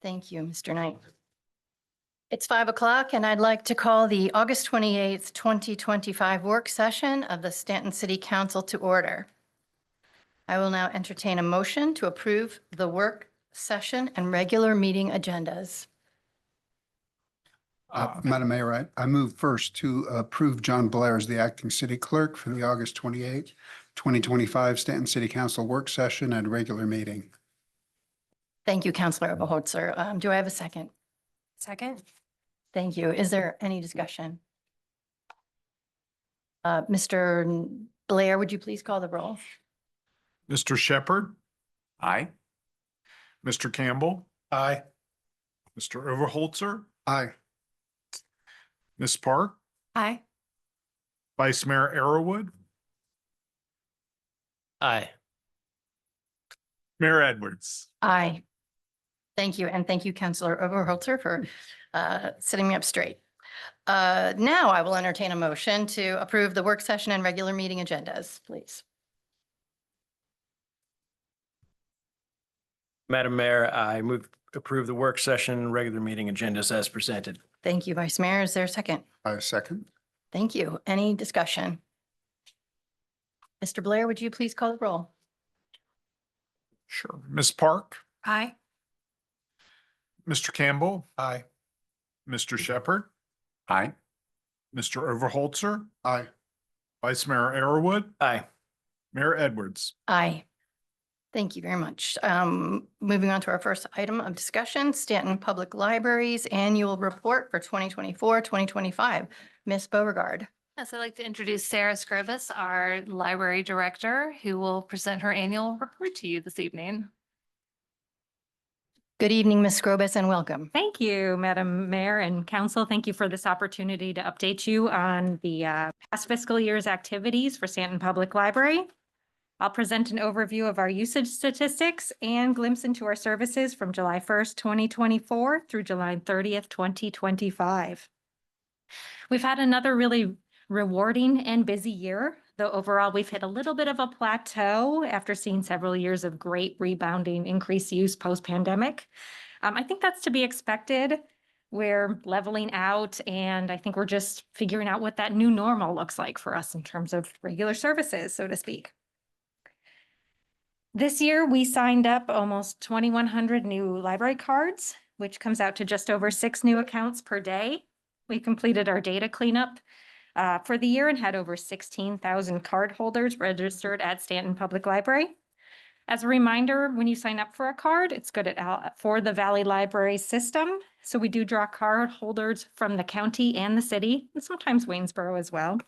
Thank you, Mr. Knight. It's 5 o'clock and I'd like to call the August 28th, 2025 work session of the Staunton City Council to order. I will now entertain a motion to approve the work session and regular meeting agendas. Madam Mayor, I move first to approve John Blair as the acting city clerk for the August 28th, 2025 Staunton City Council work session and regular meeting. Thank you, Councilor Overholtzer. Do I have a second? Second. Thank you. Is there any discussion? Mr. Blair, would you please call the roll? Mr. Shepherd, Aye. Mr. Campbell, Aye. Mr. Overholtzer, Aye. Ms. Park, Aye. Vice Mayor Arrowood, Aye. Mayor Edwards. Aye. Thank you. And thank you, Councilor Overholtzer, for sitting me up straight. Now I will entertain a motion to approve the work session and regular meeting agendas, please. Madam Mayor, I move to approve the work session and regular meeting agendas as presented. Thank you, Vice Mayor. Is there a second? I second. Thank you. Any discussion? Mr. Blair, would you please call the roll? Sure. Ms. Park, Aye. Mr. Campbell, Aye. Mr. Shepherd, Aye. Mr. Overholtzer, Aye. Vice Mayor Arrowood, Aye. Mayor Edwards. Aye. Thank you very much. Moving on to our first item of discussion, Staunton Public Library's annual report for 2024-2025. Ms. Beauregard. Yes, I'd like to introduce Sarah Scribus, our library director, who will present her annual report to you this evening. Good evening, Ms. Scrobus, and welcome. Thank you, Madam Mayor and Council. Thank you for this opportunity to update you on the past fiscal year's activities for Staunton Public Library. I'll present an overview of our usage statistics and glimpse into our services from July 1st, 2024 through July 30th, 2025. We've had another really rewarding and busy year, though overall we've hit a little bit of a plateau after seeing several years of great rebounding, increased use post-pandemic. I think that's to be expected. We're leveling out, and I think we're just figuring out what that new normal looks like for us in terms of regular services, so to speak. This year, we signed up almost 2,100 new library cards, which comes out to just over 6 new accounts per day. We completed our data cleanup for the year and had over 16,000 card holders registered at Staunton Public Library. As a reminder, when you sign up for a card, it's good for the Valley Library system. So we do draw card holders from the county and the city, and sometimes Waynesboro as well.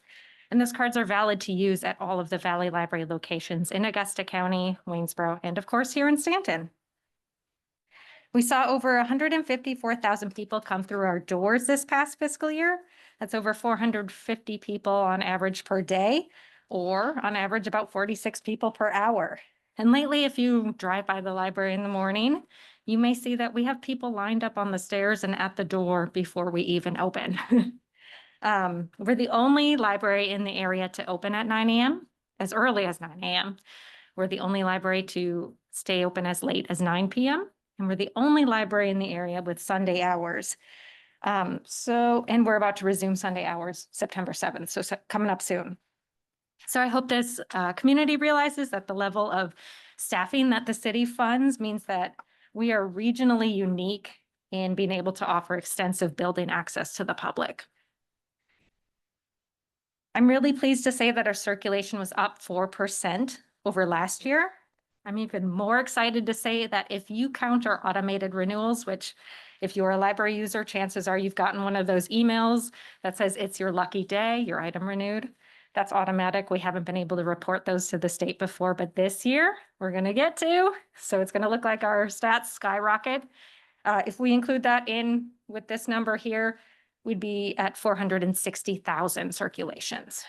And those cards are valid to use at all of the Valley Library locations in Augusta County, Waynesboro, and of course here in Staunton. We saw over 154,000 people come through our doors this past fiscal year. That's over 450 people on average per day, or on average about 46 people per hour. And lately, if you drive by the library in the morning, you may see that we have people lined up on the stairs and at the door before we even open. We're the only library in the area to open at 9 a.m., as early as 9 a.m. We're the only library to stay open as late as 9 p.m. And we're the only library in the area with Sunday hours. And we're about to resume Sunday hours September 7th, so coming up soon. So I hope this community realizes that the level of staffing that the city funds means that we are regionally unique in being able to offer extensive building access to the public. I'm really pleased to say that our circulation was up 4% over last year. I'm even more excited to say that if you count our automated renewals, which if you're a library user, chances are you've gotten one of those emails that says it's your lucky day, your item renewed. That's automatic. We haven't been able to report those to the state before, but this year we're going to get to. So it's going to look like our stats skyrocket. If we include that in with this number here, we'd be at 460,000 circulations.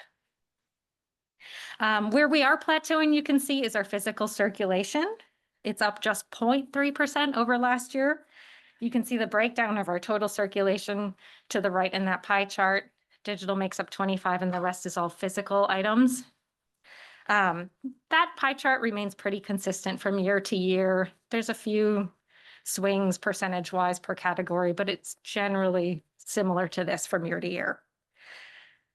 Where we are plateauing, you can see, is our physical circulation. It's up just 0.3% over last year. You can see the breakdown of our total circulation to the right in that pie chart. Digital makes up 25 and the rest is all physical items. That pie chart remains pretty consistent from year to year. There's a few swings percentage-wise per category, but it's generally similar to this from year to year.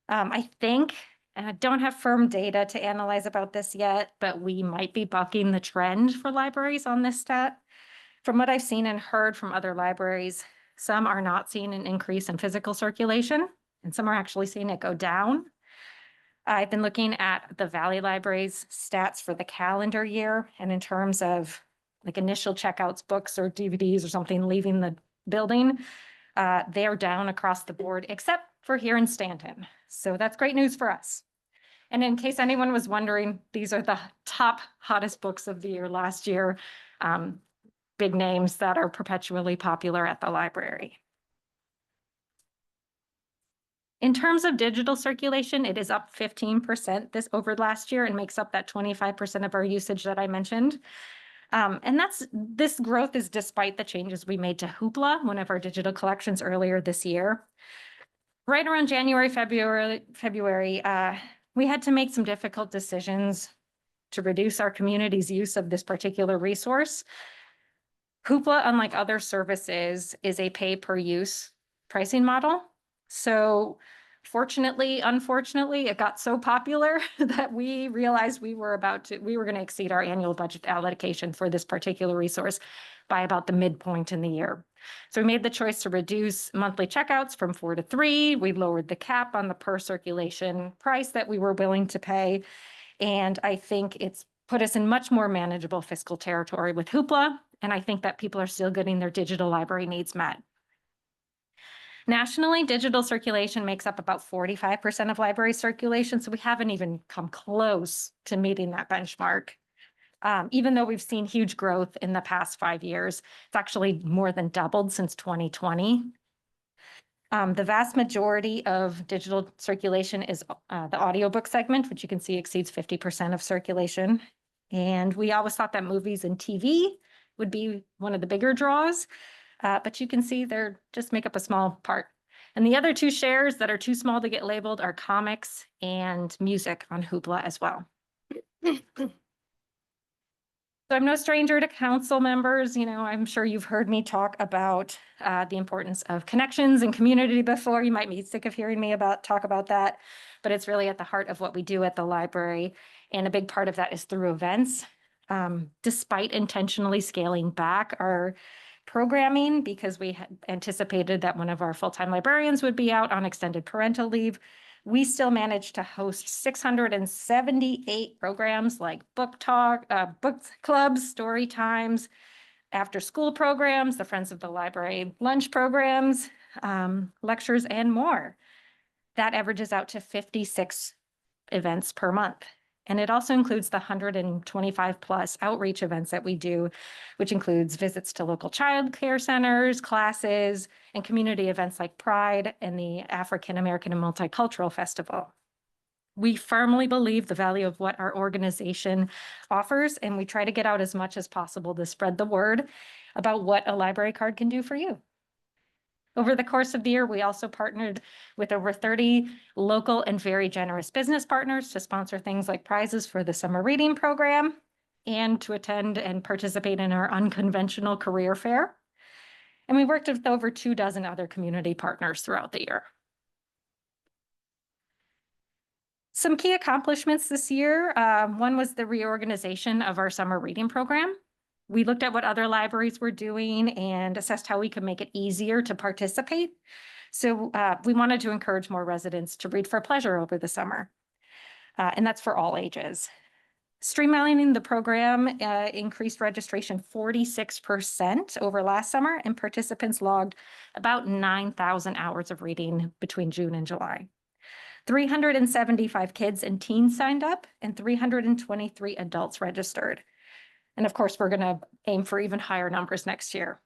I think, and I don't have firm data to analyze about this yet, but we might be bucking the trend for libraries on this stat. From what I've seen and heard from other libraries, some are not seeing an increase in physical circulation, and some are actually seeing it go down. I've been looking at the Valley Library's stats for the calendar year, and in terms of like initial checkouts, books or DVDs or something leaving the building, they're down across the board, except for here in Staunton. So that's great news for us. And in case anyone was wondering, these are the top hottest books of the year last year. Big names that are perpetually popular at the library. In terms of digital circulation, it is up 15% over last year and makes up that 25% of our usage that I mentioned. And this growth is despite the changes we made to Hoopla, one of our digital collections earlier this year. Right around January, February, we had to make some difficult decisions to reduce our community's use of this particular resource. Hoopla, unlike other services, is a pay-per-use pricing model. So fortunately, unfortunately, it got so popular that we realized we were going to exceed our annual budget allocation for this particular resource by about the midpoint in the year. So we made the choice to reduce monthly checkouts from 4 to 3. We lowered the cap on the per circulation price that we were willing to pay. And I think it's put us in much more manageable fiscal territory with Hoopla. And I think that people are still getting their digital library needs met. Nationally, digital circulation makes up about 45% of library circulation, so we haven't even come close to meeting that benchmark. Even though we've seen huge growth in the past 5 years, it's actually more than doubled since 2020. The vast majority of digital circulation is the audiobook segment, which you can see exceeds 50% of circulation. And we always thought that movies and TV would be one of the bigger draws. But you can see they're just make up a small part. And the other two shares that are too small to get labeled are comics and music on Hoopla as well. So I'm no stranger to council members. You know, I'm sure you've heard me talk about the importance of connections and community before. You might be sick of hearing me talk about that, but it's really at the heart of what we do at the library. And a big part of that is through events. Despite intentionally scaling back our programming because we had anticipated that one of our full-time librarians would be out on extended parental leave, we still managed to host 678 programs like book talk, book clubs, story times, after school programs, the Friends of the Library lunch programs, lectures, and more. That averages out to 56 events per month. And it also includes the 125 plus outreach events that we do, which includes visits to local child care centers, classes, and community events like Pride and the African American and Multicultural Festival. We firmly believe the value of what our organization offers, and we try to get out as much as possible to spread the word about what a library card can do for you. Over the course of the year, we also partnered with over 30 local and very generous business partners to sponsor things like prizes for the summer reading program and to attend and participate in our unconventional career fair. And we worked with over 24 other community partners throughout the year. Some key accomplishments this year. One was the reorganization of our summer reading program. We looked at what other libraries were doing and assessed how we could make it easier to participate. So we wanted to encourage more residents to read for pleasure over the summer. And that's for all ages. Streamlining the program increased registration 46% over last summer, and participants logged about 9,000 hours of reading between June and July. 375 kids and teens signed up, and 323 adults registered. And of course, we're going to aim for even higher numbers next year.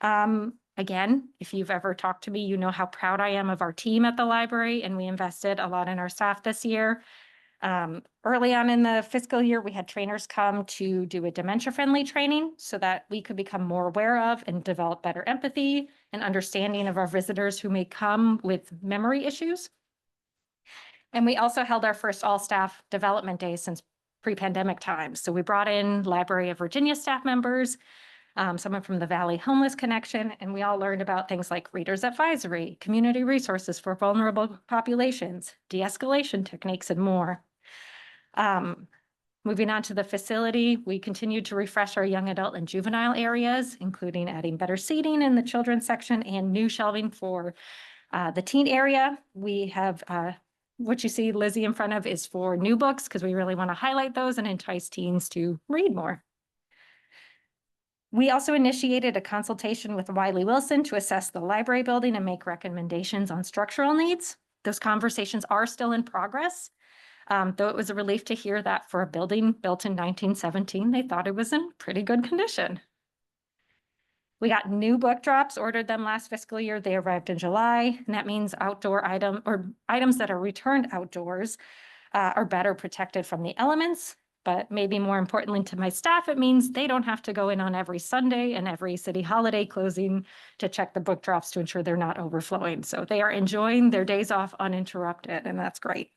Again, if you've ever talked to me, you know how proud I am of our team at the library, and we invested a lot in our staff this year. Early on in the fiscal year, we had trainers come to do a dementia-friendly training so that we could become more aware of and develop better empathy and understanding of our visitors who may come with memory issues. And we also held our first all-staff development day since pre-pandemic times. So we brought in Library of Virginia staff members, someone from the Valley Homeless Connection, and we all learned about things like Readers Advisory, community resources for vulnerable populations, de-escalation techniques, and more. Moving on to the facility, we continued to refresh our young adult and juvenile areas, including adding better seating in the children's section and new shelving for the teen area. We have what you see Lizzie in front of is for new books because we really want to highlight those and entice teens to read more. We also initiated a consultation with Wiley Wilson to assess the library building and make recommendations on structural needs. Those conversations are still in progress. Though it was a relief to hear that for a building built in 1917, they thought it was in pretty good condition. We got new book drops, ordered them last fiscal year. They arrived in July, and that means items that are returned outdoors are better protected from the elements. But maybe more importantly to my staff, it means they don't have to go in on every Sunday and every city holiday closing to check the book drops to ensure they're not overflowing. So they are enjoying their days off uninterrupted, and that's great.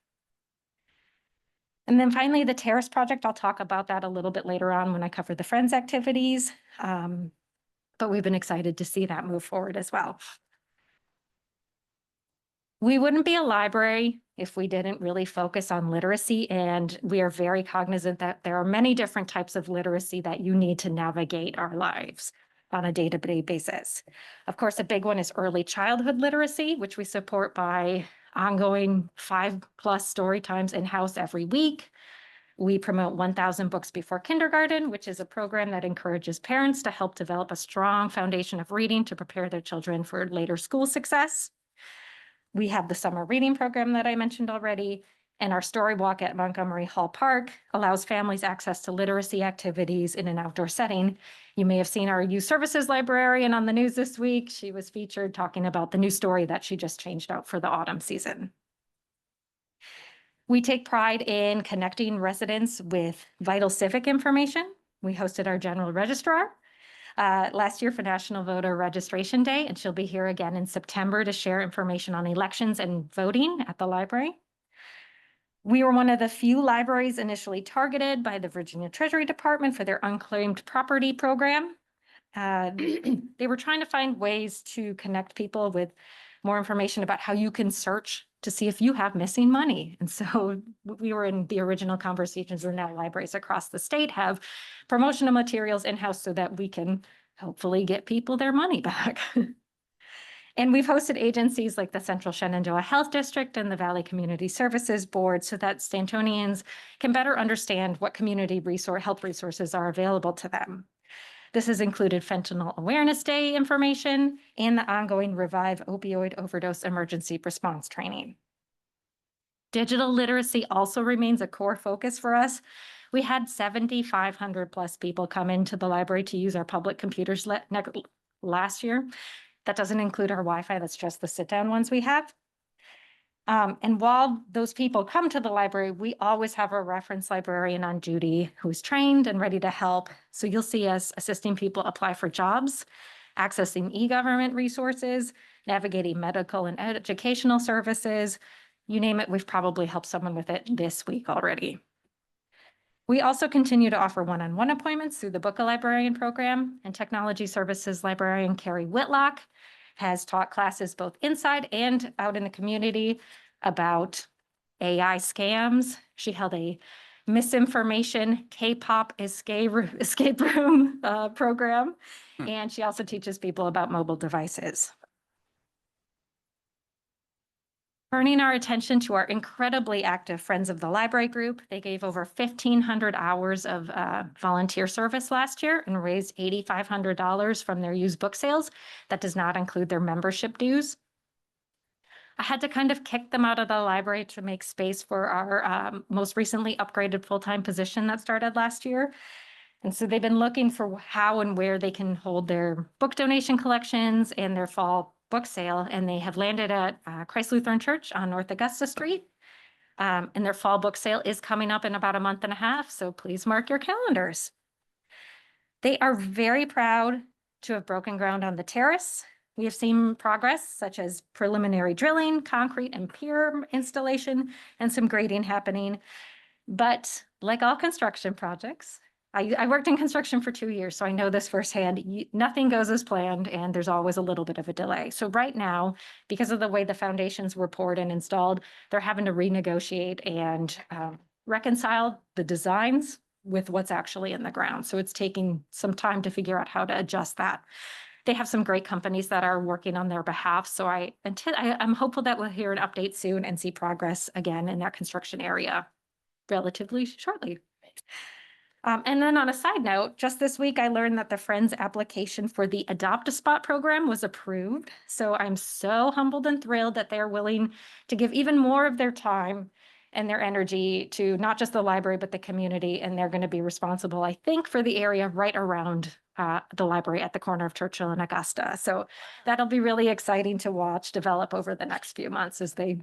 And then finally, the terrace project, I'll talk about that a little bit later on when I cover the Friends activities. But we've been excited to see that move forward as well. We wouldn't be a library if we didn't really focus on literacy, and we are very cognizant that there are many different types of literacy that you need to navigate our lives on a day-to-day basis. Of course, a big one is early childhood literacy, which we support by ongoing 5+ story times in-house every week. We promote 1,000 books before kindergarten, which is a program that encourages parents to help develop a strong foundation of reading to prepare their children for later school success. We have the summer reading program that I mentioned already, and our story walk at Montgomery Hall Park allows families access to literacy activities in an outdoor setting. You may have seen our youth services librarian on the news this week. She was featured talking about the new story that she just changed out for the autumn season. We take pride in connecting residents with vital civic information. We hosted our general registrar last year for National Voter Registration Day, and she'll be here again in September to share information on elections and voting at the library. We were one of the few libraries initially targeted by the Virginia Treasury Department for their unclaimed property program. They were trying to find ways to connect people with more information about how you can search to see if you have missing money. And so we were in the original conversations where now libraries across the state have promotional materials in-house so that we can hopefully get people their money back. And we've hosted agencies like the Central Shenandoah Health District and the Valley Community Services Board so that Stantonians can better understand what community health resources are available to them. This has included Fentanyl Awareness Day information and the ongoing Revive Opioid Overdose Emergency Response Training. Digital literacy also remains a core focus for us. We had 7,500 plus people come into the library to use our public computers last year. That doesn't include our Wi-Fi, that's just the sit-down ones we have. And while those people come to the library, we always have a reference librarian on duty who's trained and ready to help. So you'll see us assisting people apply for jobs, accessing e-government resources, navigating medical and educational services. You name it, we've probably helped someone with it this week already. We also continue to offer one-on-one appointments through the Book a Librarian program, and Technology Services Librarian Carrie Whitlock has taught classes both inside and out in the community about AI scams. She held a misinformation K-pop escape room program, and she also teaches people about mobile devices. Turning our attention to our incredibly active Friends of the Library group, they gave over 1,500 hours of volunteer service last year and raised $8,500 from their used book sales. That does not include their membership dues. I had to kind of kick them out of the library to make space for our most recently upgraded full-time position that started last year. And so they've been looking for how and where they can hold their book donation collections and their fall book sale, and they have landed at Christ Lutheran Church on North Augusta Street. And their fall book sale is coming up in about a month and a half, so please mark your calendars. They are very proud to have broken ground on the terrace. We have seen progress such as preliminary drilling, concrete and pier installation, and some grading happening. But like all construction projects, I worked in construction for 2 years, so I know this firsthand. Nothing goes as planned, and there's always a little bit of a delay. So right now, because of the way the foundations were poured and installed, they're having to renegotiate and reconcile the designs with what's actually in the ground. So it's taking some time to figure out how to adjust that. They have some great companies that are working on their behalf. So I'm hopeful that we'll hear an update soon and see progress again in that construction area relatively shortly. And then on a side note, just this week, I learned that the Friends application for the Adopt a Spot program was approved. So I'm so humbled and thrilled that they're willing to give even more of their time and their energy to not just the library, but the community. And they're going to be responsible, I think, for the area right around the library at the corner of Churchill and Augusta. So that'll be really exciting to watch develop over the next few months as they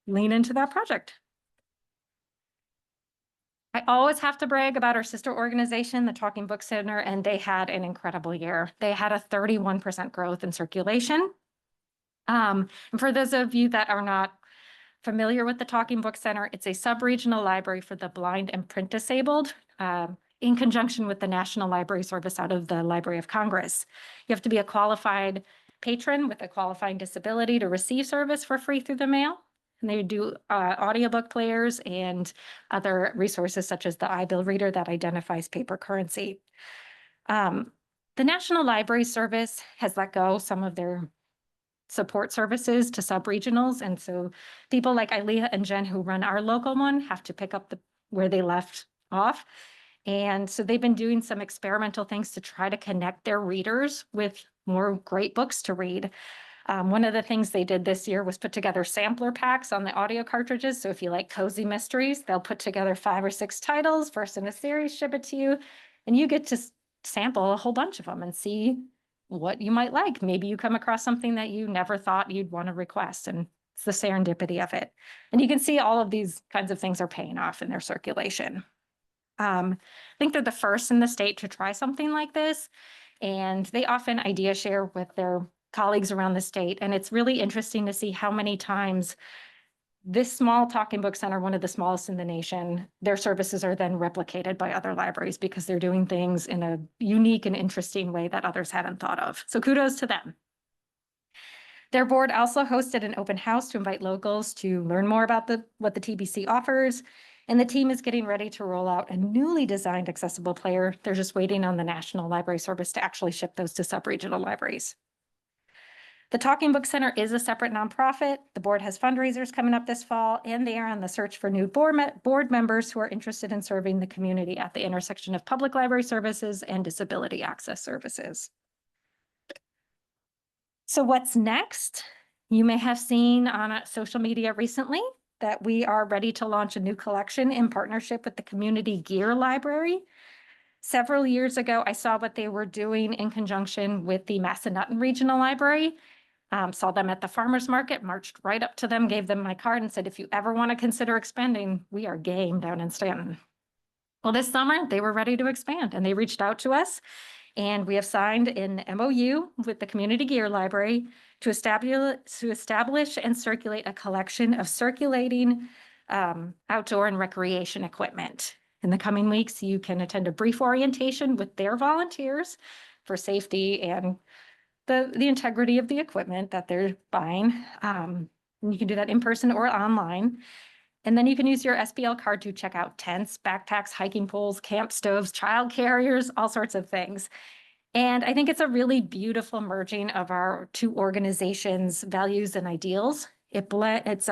lean into that project. I always have to brag about our sister organization, the Talking Book Center, and they had an incredible year. They had a 31% growth in circulation. And for those of you that are not familiar with the Talking Book Center, it's a sub-regional library for the blind and print disabled in conjunction with the National Library Service out of the Library of Congress. You have to be a qualified patron with a qualifying disability to receive service for free through the mail. And they do audiobook players and other resources such as the iBill reader that identifies paper currency. The National Library Service has let go some of their support services to sub-regionals. And so people like Ilea and Jen who run our local one have to pick up where they left off. And so they've been doing some experimental things to try to connect their readers with more great books to read. One of the things they did this year was put together sampler packs on the audio cartridges. So if you like cozy mysteries, they'll put together 5 or 6 titles, first in a series, ship it to you, and you get to sample a whole bunch of them and see what you might like. Maybe you come across something that you never thought you'd want to request, and it's the serendipity of it. And you can see all of these kinds of things are paying off in their circulation. I think they're the first in the state to try something like this, and they often idea share with their colleagues around the state. And it's really interesting to see how many times this small Talking Book Center, one of the smallest in the nation, their services are then replicated by other libraries because they're doing things in a unique and interesting way that others hadn't thought of. So kudos to them. Their board also hosted an open house to invite locals to learn more about what the TBC offers. And the team is getting ready to roll out a newly designed accessible player. They're just waiting on the National Library Service to actually ship those to sub-regional libraries. The Talking Book Center is a separate nonprofit. The board has fundraisers coming up this fall, and they are on the search for new board members who are interested in serving the community at the intersection of public library services and disability access services. So what's next? You may have seen on social media recently that we are ready to launch a new collection in partnership with the Community Gear Library. Several years ago, I saw what they were doing in conjunction with the Massanutten Regional Library. Saw them at the farmer's market, marched right up to them, gave them my card and said, if you ever want to consider expanding, we are game down in Staunton. Well, this summer they were ready to expand and they reached out to us, and we have signed an MOU with the Community Gear Library to establish and circulate a collection of circulating outdoor and recreation equipment. In the coming weeks, you can attend a brief orientation with their volunteers for safety and the integrity of the equipment that they're buying. And you can do that in person or online. And then you can use your SPL card to check out tents, backpacks, hiking poles, camp stoves, child carriers, all sorts of things. And I think it's a really beautiful merging of our two organizations' values and ideals. It's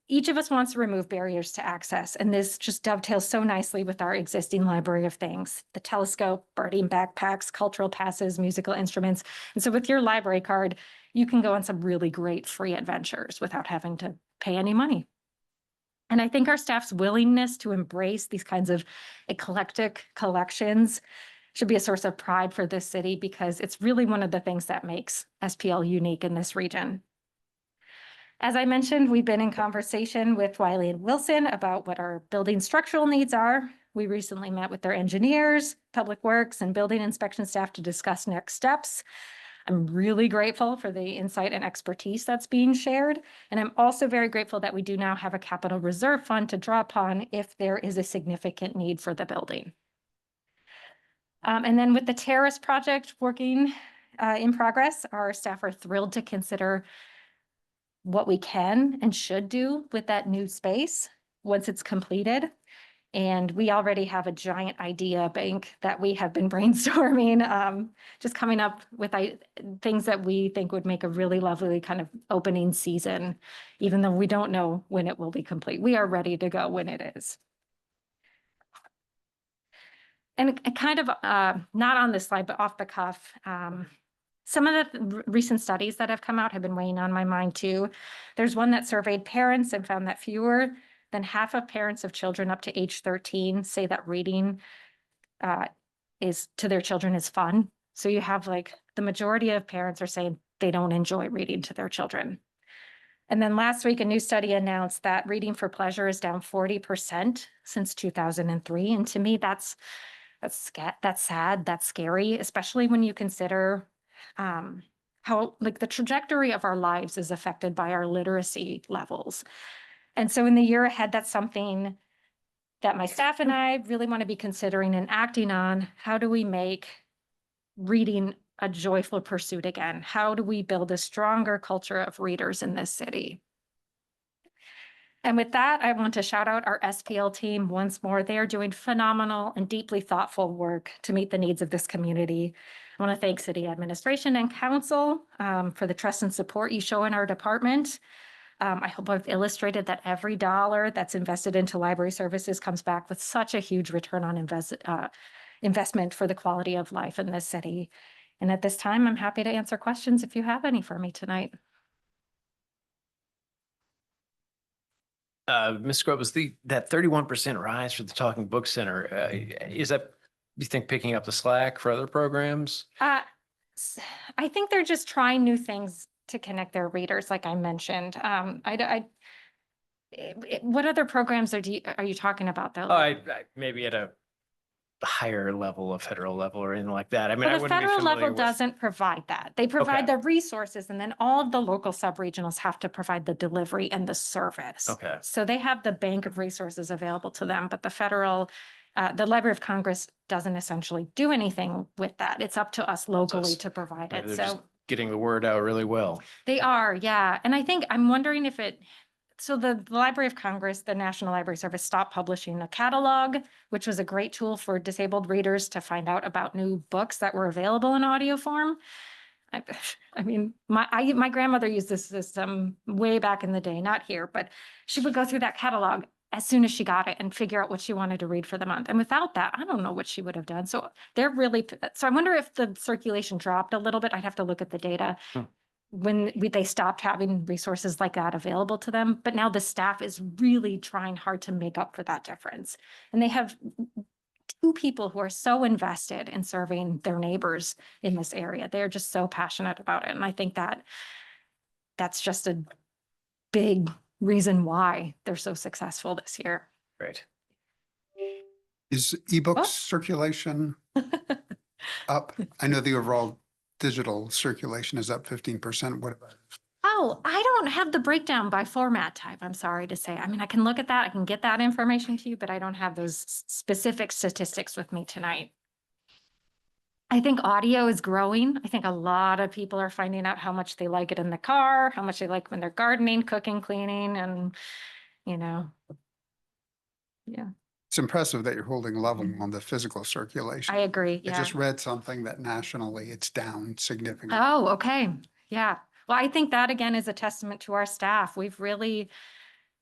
each of us wants to remove barriers to access, and this just dovetails so nicely with our existing library of things, the telescope, birding backpacks, cultural passes, musical instruments. And so with your library card, you can go on some really great free adventures without having to pay any money. And I think our staff's willingness to embrace these kinds of eclectic collections should be a source of pride for this city, because it's really one of the things that makes SPL unique in this region. As I mentioned, we've been in conversation with Wiley and Wilson about what our building structural needs are. We recently met with their engineers, public works, and building inspection staff to discuss next steps. I'm really grateful for the insight and expertise that's being shared. And I'm also very grateful that we do now have a capital reserve fund to draw upon if there is a significant need for the building. And then with the terrace project working in progress, our staff are thrilled to consider what we can and should do with that new space once it's completed. And we already have a giant idea bank that we have been brainstorming, just coming up with things that we think would make a really lovely kind of opening season, even though we don't know when it will be complete. We are ready to go when it is. And kind of not on this slide, but off the cuff, some of the recent studies that have come out have been weighing on my mind too. There's one that surveyed parents and found that fewer than half of parents of children up to age 13 say that reading is to their children is fun. So you have like the majority of parents are saying they don't enjoy reading to their children. And then last week, a new study announced that reading for pleasure is down 40% since 2003. And to me, that's sad, that's scary, especially when you consider how like the trajectory of our lives is affected by our literacy levels. And so in the year ahead, that's something that my staff and I really want to be considering and acting on. How do we make reading a joyful pursuit again? How do we build a stronger culture of readers in this city? And with that, I want to shout out our SPL team once more. They are doing phenomenal and deeply thoughtful work to meet the needs of this community. I want to thank City Administration and Council for the trust and support you show in our department. I hope I've illustrated that every dollar that's invested into library services comes back with such a huge return on investment for the quality of life in this city. And at this time, I'm happy to answer questions if you have any for me tonight. Ms. Scrub, was that 31% rise for the Talking Book Center, is that, you think, picking up the slack for other programs? I think they're just trying new things to connect their readers, like I mentioned. What other programs are you talking about though? Oh, maybe at a higher level, a federal level or anything like that. I mean, I Well, the wouldn't be federal familiar level with. doesn't provide that. They provide the resources and then all of the local sub-regionals have to provide the delivery and the service. Okay. So they have the bank of resources available to them, but the federal, the Library of Congress doesn't essentially do anything with that. It's up to us locally to provide Maybe it. they're So just getting the word out really well. they are, yeah. And I think, I'm wondering if so the Library of Congress, the National Library Service stopped publishing a catalog, which was a great tool for disabled readers to find out about new books that were available in audio form. I mean, my grandmother used this system way back in the day, not here, but she would go through that catalog as soon as she got it and figure out what she wanted to read for the month. And without that, I don't know what she would have done. So so I wonder if the circulation dropped a little bit. I'd have to look at the data. When they stopped having resources like that available to them. But now the staff is really trying hard to make up for that difference. And they have two people who are so invested in serving their neighbors in this area. They're just so passionate about it. And I think that's just a big reason why they're so successful this year. Great. Is ebook Oh. circulation up? I know the overall digital circulation is up 15%. What about? Oh, I don't have the breakdown by format type, I'm sorry to say. I mean, I can look at that, I can get that information to you, but I don't have those specific statistics with me tonight. I think audio is growing. I think a lot of people are finding out how much they like it in the car, how much they like when they're gardening, cooking, cleaning, and, yeah, It's impressive that you're holding level on the physical circulation. I agree, I yeah. just read something that nationally it's down significantly. Oh, okay, yeah. Well, I think that again is a testament to our staff. We've really,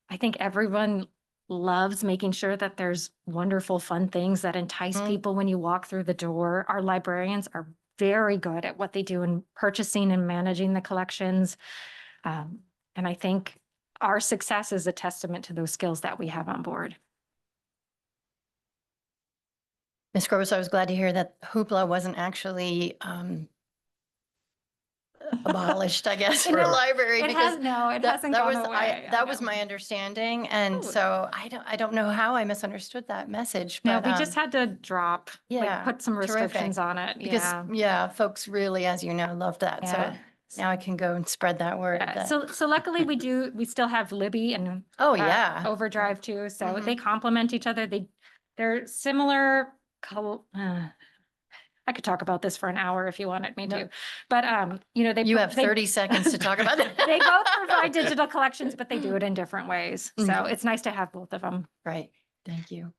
I think everyone loves making sure that there's wonderful, fun things that entice people when you walk through the door. Our librarians are very good at what they do in purchasing and managing the collections. And I think our success is a testament to those skills that we have on board. Ms. Gross, I was glad to hear that Hoopla wasn't actually abolished, I guess, It in the has- library It because has, no, it that hasn't that gone was, away. I that was know. my understanding. And Oh. so I don't know how I misunderstood that message, No, but we just had to drop, yeah, like, put some restrictions terrific. on it. because, Yeah. yeah, folks really, as you know, love that. So Yeah. now I can go and spread that word. Yeah, that- so luckily we still have Libby and Oh, yeah. Overdrive too, so Mhm. they complement each other. They're similar. I could talk about this for an hour if you wanted me No. to, but they. You have they- 30 seconds to talk about that. They both provide digital collections, but they do it in different ways. So Mhm. it's nice to have both of them. Right. Thank you.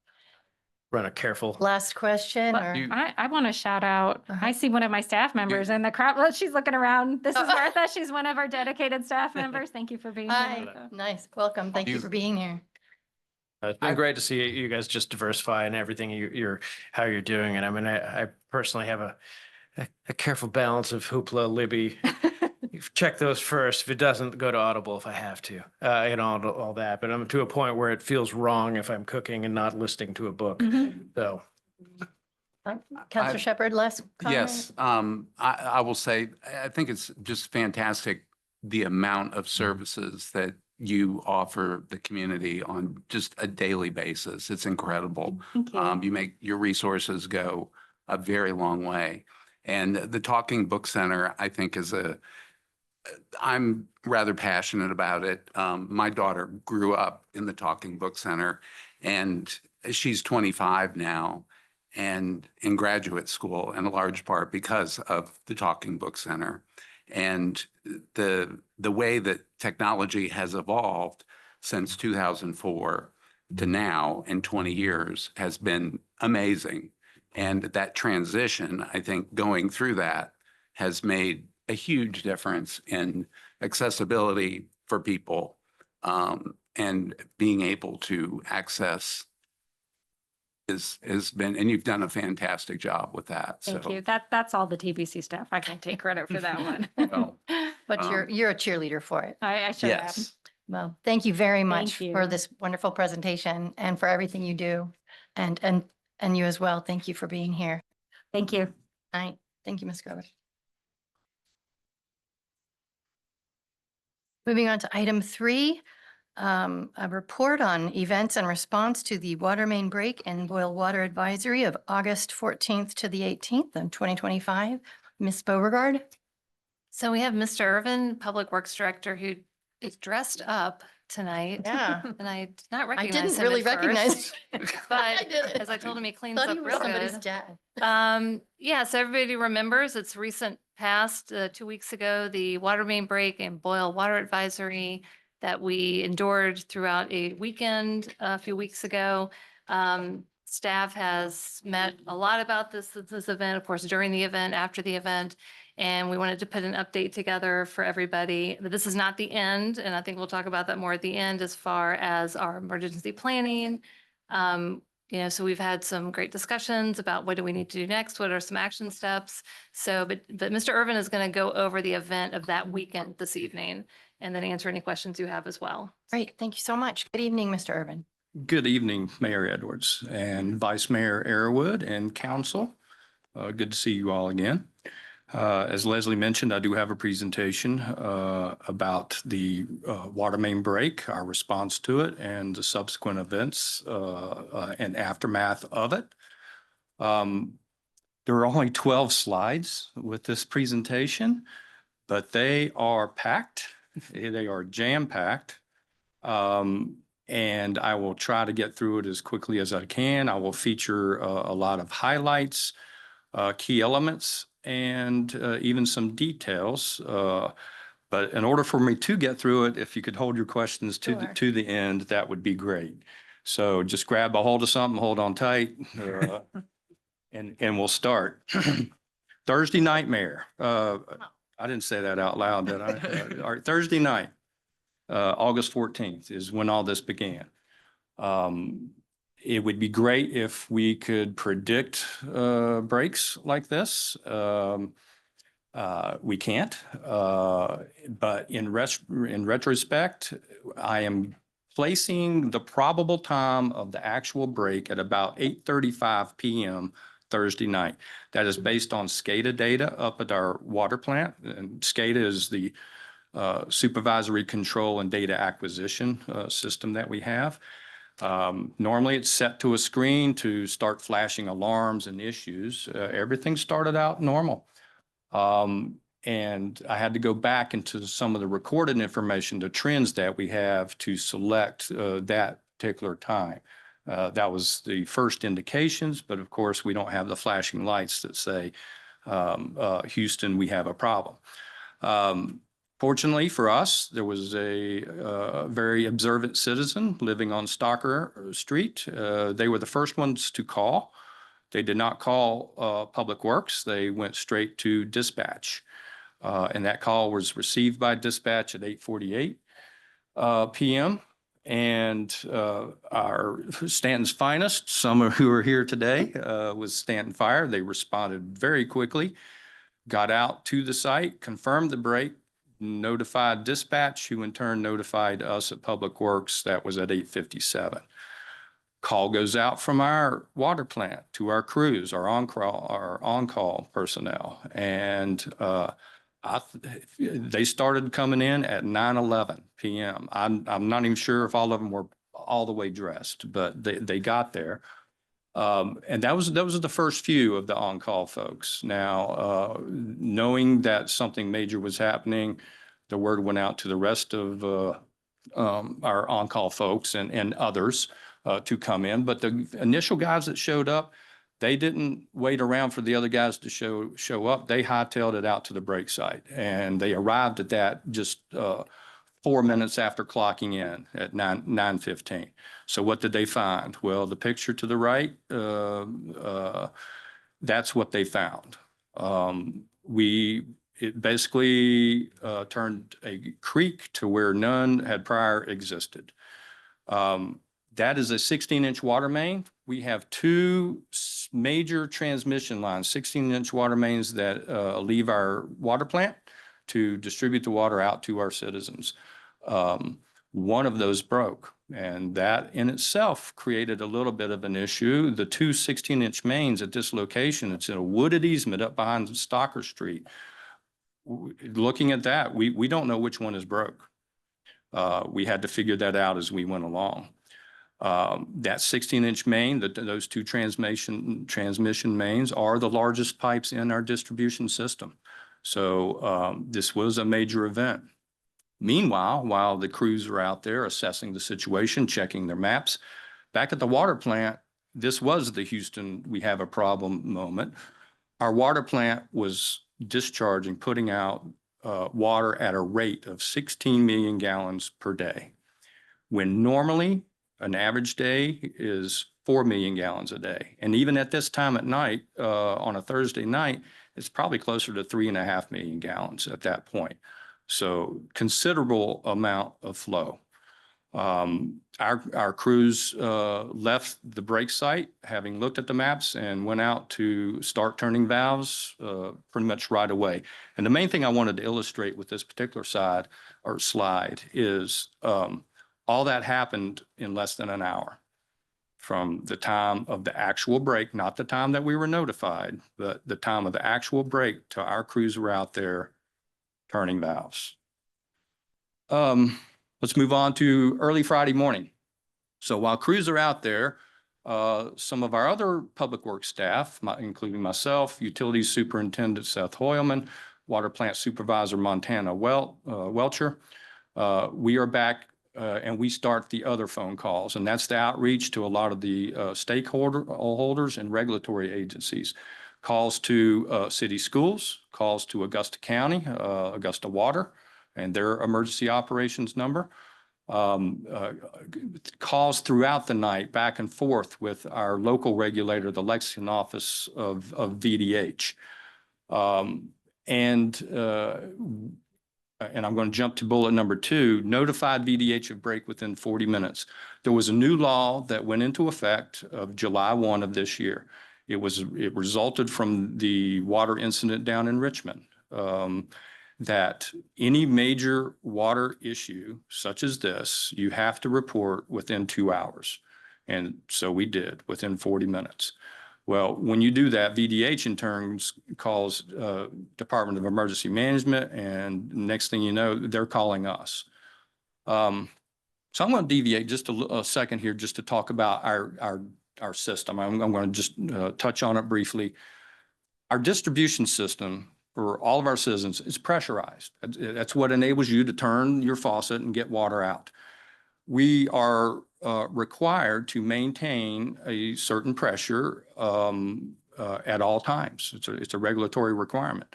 Run a careful. Last question But or? I want to shout out, Uh-huh. I see one of my staff members in the crowd. Well, she's looking around. This is Oh. Martha. She's one of our dedicated staff members. Thank you for being here. Hi, Martha. nice. Welcome. Thank you You- for being here. It's been great to see you guys just diversify in everything how you're doing. And I mean, I personally have a careful balance of Hoopla, Libby. You check those first. If it doesn't, go to Audible if I have to, all that. But I'm to a point where it feels wrong if I'm cooking and not listening to a book. Mhm. So Counselor Shepherd, last comment? Yes, I will say, I think it's just fantastic, the amount of services that you offer the community on just a daily basis. It's incredible. Thank you. You make your resources go a very long way. And the Talking Book Center, I think I'm rather passionate about it. My daughter grew up in the Talking Book Center and she's 25 now and in graduate school in a large part because of the Talking Book Center. And the way that technology has evolved since 2004 to now in 20 years has been amazing. And that transition, I think going through that has made a huge difference in accessibility for people and being able to access has been, and you've done a fantastic job with that. Thank So, you. That's all the TBC staff. I can't take credit for that one. well, But you're a cheerleader for it. I should have. yes. Well, thank you very much Thank for you. this wonderful presentation and for everything you do. And you as well. Thank you for being here. Thank you. Night. Thank you, Ms. Grover. Moving on to item 3, a report on events and response to the water main break and boil water advisory of August 14th to the 18th in 2025. Ms. Beauregard? So we have Mr. Irvin, Public Works Director, who is dressed up tonight. Yeah. And I did not I recognize didn't him really at recognize. first, I But didn't. as I told him, he cleans Thought up he was real somebody's good. dad. Yeah, so everybody remembers it's recent past, 2 weeks ago, the water main break and boil water advisory that we endured throughout a weekend a few weeks ago. Staff has met a lot about this event, of course, during the event, after the event. And we wanted to put an update together for everybody. But this is not the end, and I think we'll talk about that more at the end as far as our emergency planning. So we've had some great discussions about what do we need to do next? What are some action steps? So, but Mr. Irvin is going to go over the event of that weekend this evening and then answer any questions you have as well. Great. Thank you so much. Good evening, Mr. Irvin. Good evening, Mayor Edwards and Vice Mayor Arrowood and Council. Good to see you all again. As Leslie mentioned, I do have a presentation about the water main break, our response to it, and the subsequent events and aftermath of it. There are only 12 slides with this presentation, but they are packed. They are jam-packed. And I will try to get through it as quickly as I can. I will feature a lot of highlights, key elements, and even some details. But in order for me to get through it, if you could hold your questions Sure. to the end, that would be great. So just grab a hold of something, hold on tight, and we'll start. Thursday nightmare. I didn't say that out loud, did I? All right, Thursday night, August 14th is when all this began. It would be great if we could predict breaks like this. We can't, but in retrospect, I am placing the probable time of the actual break at about 8:35 p.m. Thursday night. That is based on SCADA data up at our water plant. And SCADA is the supervisory control and data acquisition system that we have. Normally it's set to a screen to start flashing alarms and issues. Everything started out normal. And I had to go back into some of the recorded information, the trends that we have to select that particular time. That was the first indications, but of course we don't have the flashing lights that say, Houston, we have a problem. Fortunately for us, there was a very observant citizen living on Stalker Street. They were the first ones to call. They did not call Public Works. They went straight to dispatch. And that call was received by dispatch at 8:48 p.m. And our Stanton's finest, some of who are here today, was Stanton Fire. They responded very quickly, got out to the site, confirmed the break, notified dispatch, who in turn notified us at Public Works. That was at 8:57. Call goes out from our water plant to our crews, our on-call personnel. And they started coming in at 9:11 p.m. I'm not even sure if all of them were all the way dressed, but they got there. And those are the first few of the on-call folks. Now, knowing that something major was happening, the word went out to the rest of our on-call folks and others to come in. But the initial guys that showed up, they didn't wait around for the other guys to show up. They hightailed it out to the break site, and they arrived at that just 4 minutes after clocking in at 9:15. So what did they find? Well, the picture to the right, that's what they found. It basically turned a creek to where none had prior existed. That is a 16-inch water main. We have two major transmission lines, 16-inch water mains that leave our water plant to distribute the water out to our citizens. One of those broke, and that in itself created a little bit of an issue. The two 16-inch mains at this location, it's in a wooded easement up behind Stalker Street. Looking at that, we don't know which one is broke. We had to figure that out as we went along. That 16-inch main, those two transmission mains are the largest pipes in our distribution system. So this was a major event. Meanwhile, while the crews are out there assessing the situation, checking their maps, back at the water plant, this was the Houston, we have a problem moment. Our water plant was discharging, putting out water at a rate of 16 million gallons per day, when normally an average day is 4 million gallons a day. And even at this time at night, on a Thursday night, it's probably closer to 3.5 million gallons at that point. So considerable amount of flow. Our crews left the break site, having looked at the maps, and went out to start turning valves pretty much right away. And the main thing I wanted to illustrate with this particular slide is all that happened in less than an hour from the time of the actual break, not the time that we were notified, but the time of the actual break to our crews were out there turning valves. Let's move on to early Friday morning. So while crews are out there, some of our other public works staff, including myself, Utilities Superintendent Seth Hoyleman, Water Plant Supervisor Montana Welcher, we are back and we start the other phone calls, and that's the outreach to a lot of the stakeholders and regulatory agencies. Calls to city schools, calls to Augusta County, Augusta Water, and their emergency operations number. Calls throughout the night back and forth with our local regulator, the Lexington office of VDH. And I'm going to jump to bullet number 2, notified VDH of break within 40 minutes. There was a new law that went into effect of July 1 of this year. It resulted from the water incident down in Richmond, that any major water issue such as this, you have to report within 2 hours. And so we did within 40 minutes. Well, when you do that, VDH in turn calls Department of Emergency Management, and next thing you know, they're calling us. So I'm going to deviate just a second here just to talk about our system. I'm going to just touch on it briefly. Our distribution system for all of our citizens is pressurized. That's what enables you to turn your faucet and get water out. We are required to maintain a certain pressure at all times. It's a regulatory requirement.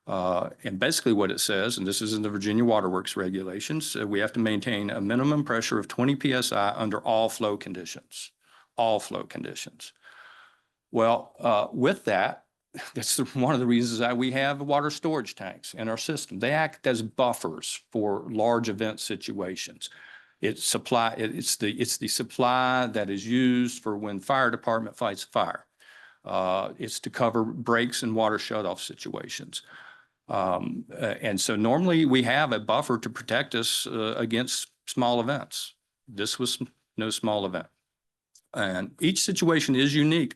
And basically what it says, and this is in the Virginia Water Works regulations, we have to maintain a minimum pressure of 20 PSI under all flow conditions, all flow conditions. Well, with that, that's one of the reasons that we have water storage tanks in our system. They act as buffers for large event situations. It's the supply that is used for when fire department fights a fire. It's to cover breaks and water shutoff situations. And so normally we have a buffer to protect us against small events. This was no small event. And each situation is unique.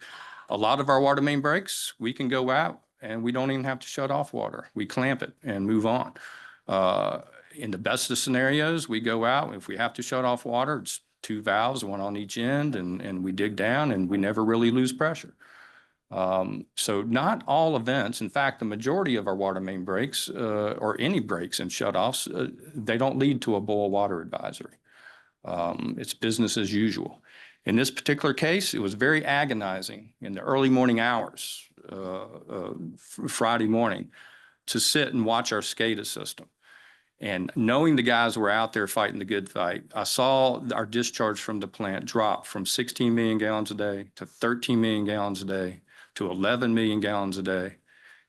A lot of our water main breaks, we can go out and we don't even have to shut off water. We clamp it and move on. In the best of scenarios, we go out. If we have to shut off water, it's 2 valves, 1 on each end, and we dig down and we never really lose pressure. So not all events, in fact, the majority of our water main breaks or any breaks and shutoffs, they don't lead to a boil water advisory. It's business as usual. In this particular case, it was very agonizing in the early morning hours, Friday morning, to sit and watch our SCADA system. And knowing the guys were out there fighting the good fight, I saw our discharge from the plant drop from 16 million gallons a day to 13 million gallons a day to 11 million gallons a day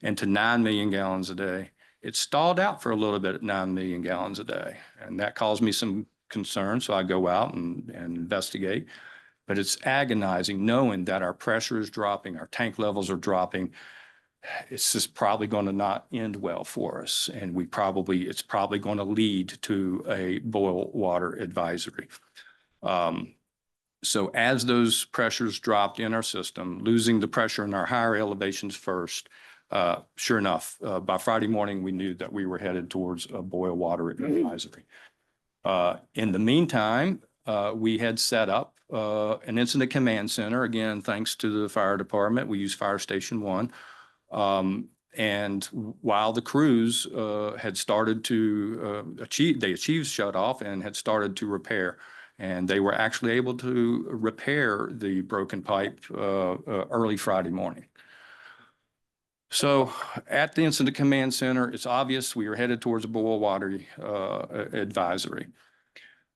and to 9 million gallons a day. It stalled out for a little bit at 9 million gallons a day. And that caused me some concern. So I go out and investigate. But it's agonizing knowing that our pressure is dropping, our tank levels are dropping. It's just probably going to not end well for us. And it's probably going to lead to a boil water advisory. So as those pressures dropped in our system, losing the pressure in our higher elevations first, sure enough, by Friday morning, we knew that we were headed towards a boil water advisory. In the meantime, we had set up an incident command center. Again, thanks to the fire department, we use Fire Station 1. And while the crews had started to achieved shut off and had started to repair, and they were actually able to repair the broken pipe early Friday morning. So at the incident command center, it's obvious we were headed towards a boil water advisory.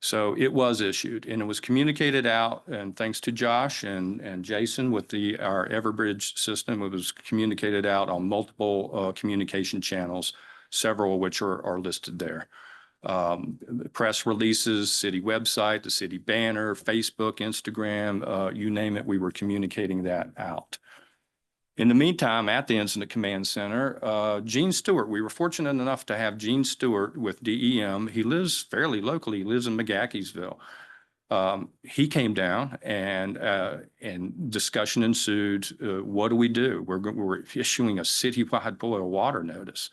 So it was issued and it was communicated out, and thanks to Josh and Jason with our Everbridge system, it was communicated out on multiple communication channels, several of which are listed there. Press releases, city website, the city banner, Facebook, Instagram, you name it, we were communicating that out. In the meantime, at the Incident Command Center, Gene Stewart, we were fortunate enough to have Gene Stewart with DEM. He lives fairly locally. He lives in McGaheysville. He came down and discussion ensued. What do we do? We're issuing a citywide boil water notice.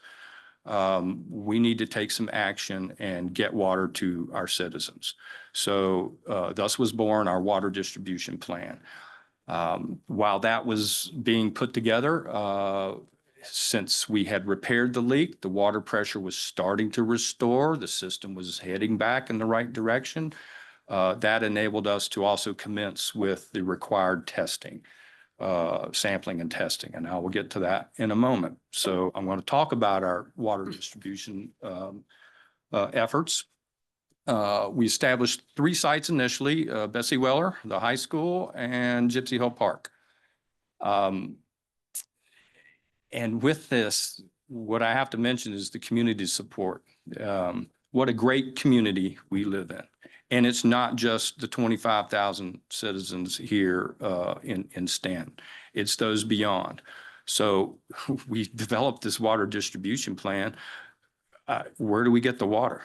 We need to take some action and get water to our citizens. So thus was born our water distribution plan. While that was being put together, since we had repaired the leak, the water pressure was starting to restore, the system was heading back in the right direction. That enabled us to also commence with the required testing, sampling and testing, and I will get to that in a moment. So I'm going to talk about our water distribution efforts. We established 3 sites initially, Bessie Weller, the high school, and Gypsy Hill Park. And with this, what I have to mention is the community support. What a great community we live in. And it's not just the 25,000 citizens here in Staunton. It's those beyond. So we developed this water distribution plan. Where do we get the water?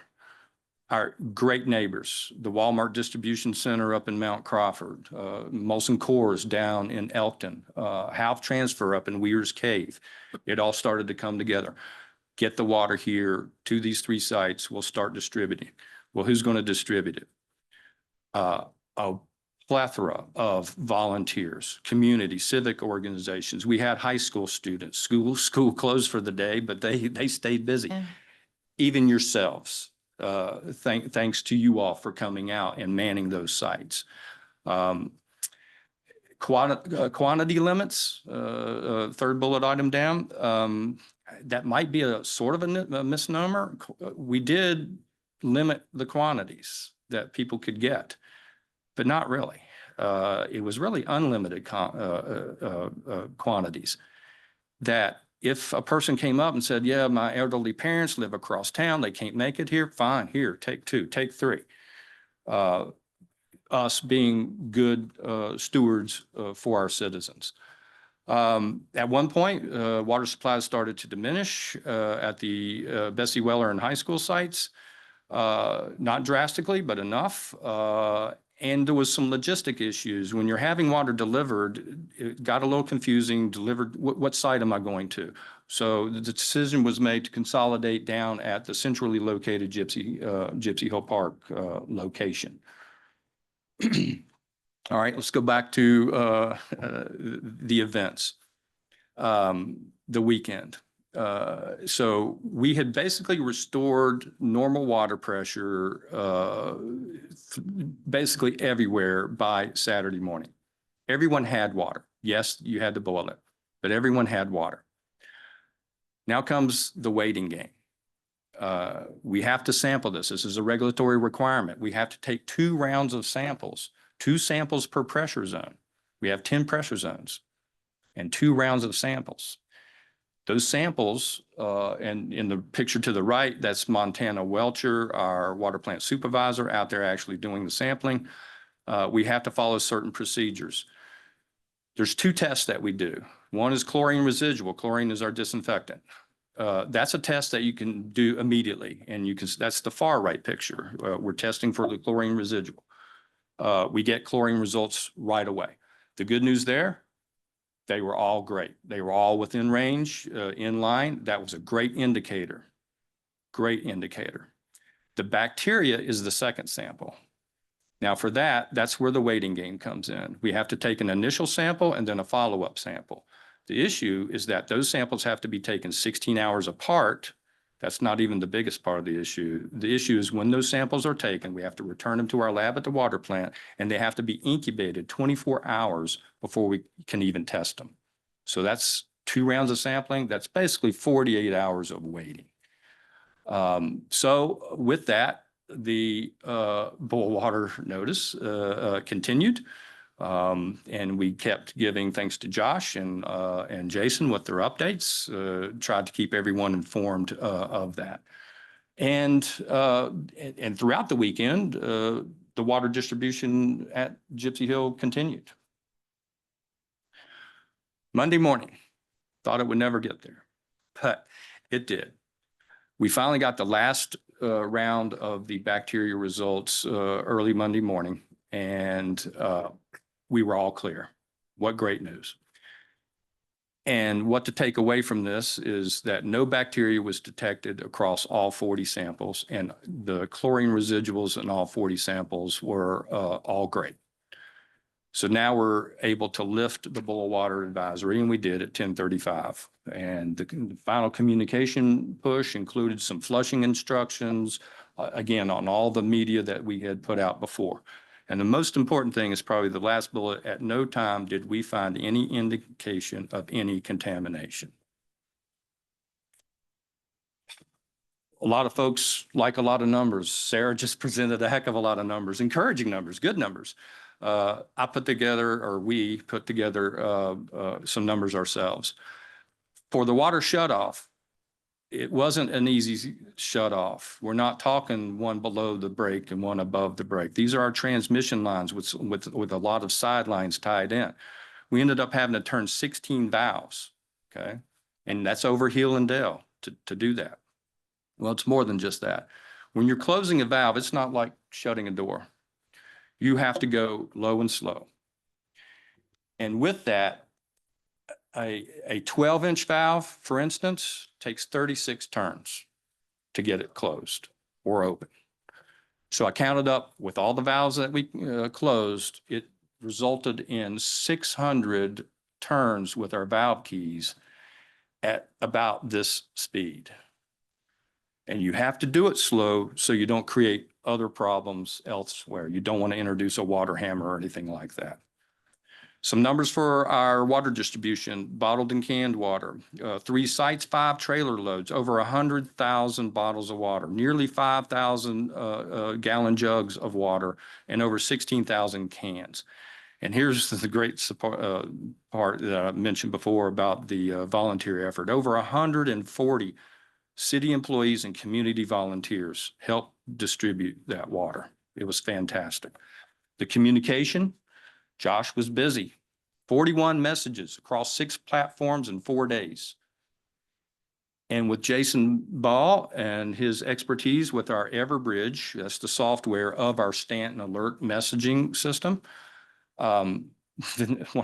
Our great neighbors, the Walmart Distribution Center up in Mount Crawford, Molson Coors down in Elkton, Half Transfer up in Weir's Cave. It all started to come together. Get the water here to these 3 sites. We'll start distributing. Well, who's going to distribute it? A plethora of volunteers, community, civic organizations. We had high school students. School closed for the day, but they stayed busy. Yeah. Even yourselves. Thanks to you all for coming out and manning those sites. Quantity limits, third bullet item down. That might be a sort of a misnomer. We did limit the quantities that people could get, but not really. It was really unlimited quantities that if a person came up and said, yeah, my elderly parents live across town, they can't make it here, fine, here, take 2, take 3. Us being good stewards for our citizens. At one point, water supplies started to diminish at the Bessie Weller and high school sites. Not drastically, but enough. And there was some logistic issues. When you're having water delivered, it got a little confusing. Delivered, what site am I going to? So the decision was made to consolidate down at the centrally located Gypsy Hill Park location. All right, let's go back to the events, the weekend. So we had basically restored normal water pressure basically everywhere by Saturday morning. Everyone had water. Yes, you had to boil it, but everyone had water. Now comes the waiting game. We have to sample this. This is a regulatory requirement. We have to take 2 rounds of samples, 2 samples per pressure zone. We have 10 pressure zones and 2 rounds of samples. Those samples, and in the picture to the right, that's Montana Welcher, our water plant supervisor out there actually doing the sampling. We have to follow certain procedures. There's 2 tests that we do. One is chlorine residual. Chlorine is our disinfectant. That's a test that you can do immediately, and that's the far right picture. We're testing for the chlorine residual. We get chlorine results right away. The good news there, they were all great. They were all within range, in line. That was a great indicator. Great indicator. The bacteria is the second sample. Now for that's where the waiting game comes in. We have to take an initial sample and then a follow-up sample. The issue is that those samples have to be taken 16 hours apart. That's not even the biggest part of the issue. The issue is when those samples are taken, we have to return them to our lab at the water plant, and they have to be incubated 24 hours before we can even test them. So that's 2 rounds of sampling. That's basically 48 hours of waiting. So with that, the boil water notice continued. And we kept giving thanks to Josh and Jason with their updates, tried to keep everyone informed of that. And throughout the weekend, the water distribution at Gypsy Hill continued. Monday morning, thought it would never get there, but it did. We finally got the last round of the bacteria results early Monday morning, and we were all clear. What great news. And what to take away from this is that no bacteria was detected across all 40 samples, and the chlorine residuals in all 40 samples were all great. So now we're able to lift the boil water advisory, and we did at 10:35. And the final communication push included some flushing instructions, again, on all the media that we had put out before. And the most important thing is probably the last bullet. At no time did we find any indication of any contamination. A lot of folks like a lot of numbers. Sarah just presented a heck of a lot of numbers, encouraging numbers, good numbers. I put together, or we put together some numbers ourselves. For the water shutoff, it wasn't an easy shutoff. We're not talking one below the break and one above the break. These are our transmission lines with a lot of sidelines tied in. We ended up having to turn 16 valves, okay? And that's over hill and dale to do that. Well, it's more than just that. When you're closing a valve, it's not like shutting a door. You have to go low and slow. And with that, a 12-inch valve, for instance, takes 36 turns to get it closed or open. So I counted up with all the valves that we closed, it resulted in 600 turns with our valve keys at about this speed. And you have to do it slow so you don't create other problems elsewhere. You don't want to introduce a water hammer or anything like that. Some numbers for our water distribution: bottled and canned water, 3 sites, 5 trailer loads, over 100,000 bottles of water, nearly 5,000 gallon jugs of water, and over 16,000 cans. And here's the great support, part that I mentioned before about the volunteer effort. Over 140 city employees and community volunteers helped distribute that water. It was fantastic. The communication, Josh was busy. 41 messages across 6 platforms in 4 days. And with Jason Ball and his expertise with our Everbridge, that's the software of our Staunton alert messaging system, one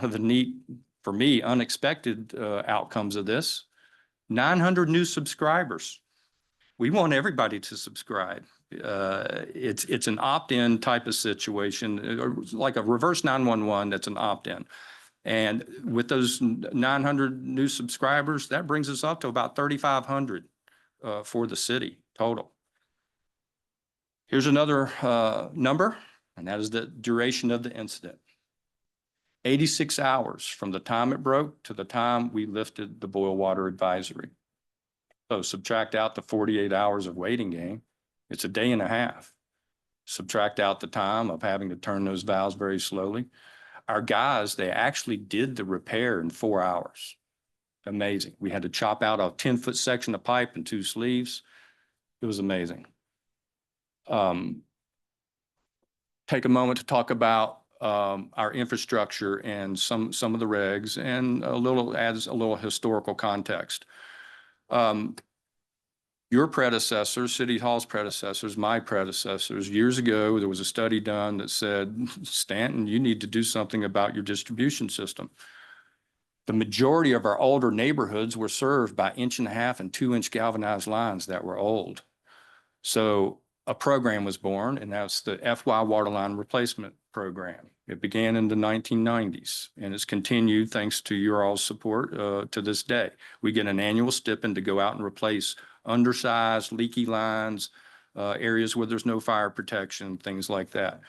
of the neat, for me, unexpected outcomes of this, 900 new subscribers. We want everybody to subscribe. It's an opt-in type of situation, like a reverse 911 that's an opt-in. And with those 900 new subscribers, that brings us up to about 3,500 for the city total. Here's another number, and that is the duration of the incident. 86 hours from the time it broke to the time we lifted the boil water advisory. So subtract out the 48 hours of waiting game, it's a day and a half. Subtract out the time of having to turn those valves very slowly. Our guys, they actually did the repair in 4 hours. Amazing. We had to chop out a 10-foot section of pipe and 2 sleeves. It was amazing. Take a moment to talk about our infrastructure and some of the regs, and adds a little historical context. Your predecessors, City Hall's predecessors, my predecessors, years ago, there was a study done that said, Staunton, you need to do something about your distribution system. The majority of our older neighborhoods were served by 1.5 and 2-inch galvanized lines that were old. So a program was born, and that's the FY Waterline Replacement Program. It began in the 1990s, and it's continued thanks to your all's support to this day. We get an annual stipend to go out and replace undersized, leaky lines, areas where there's no fire protection, things like that.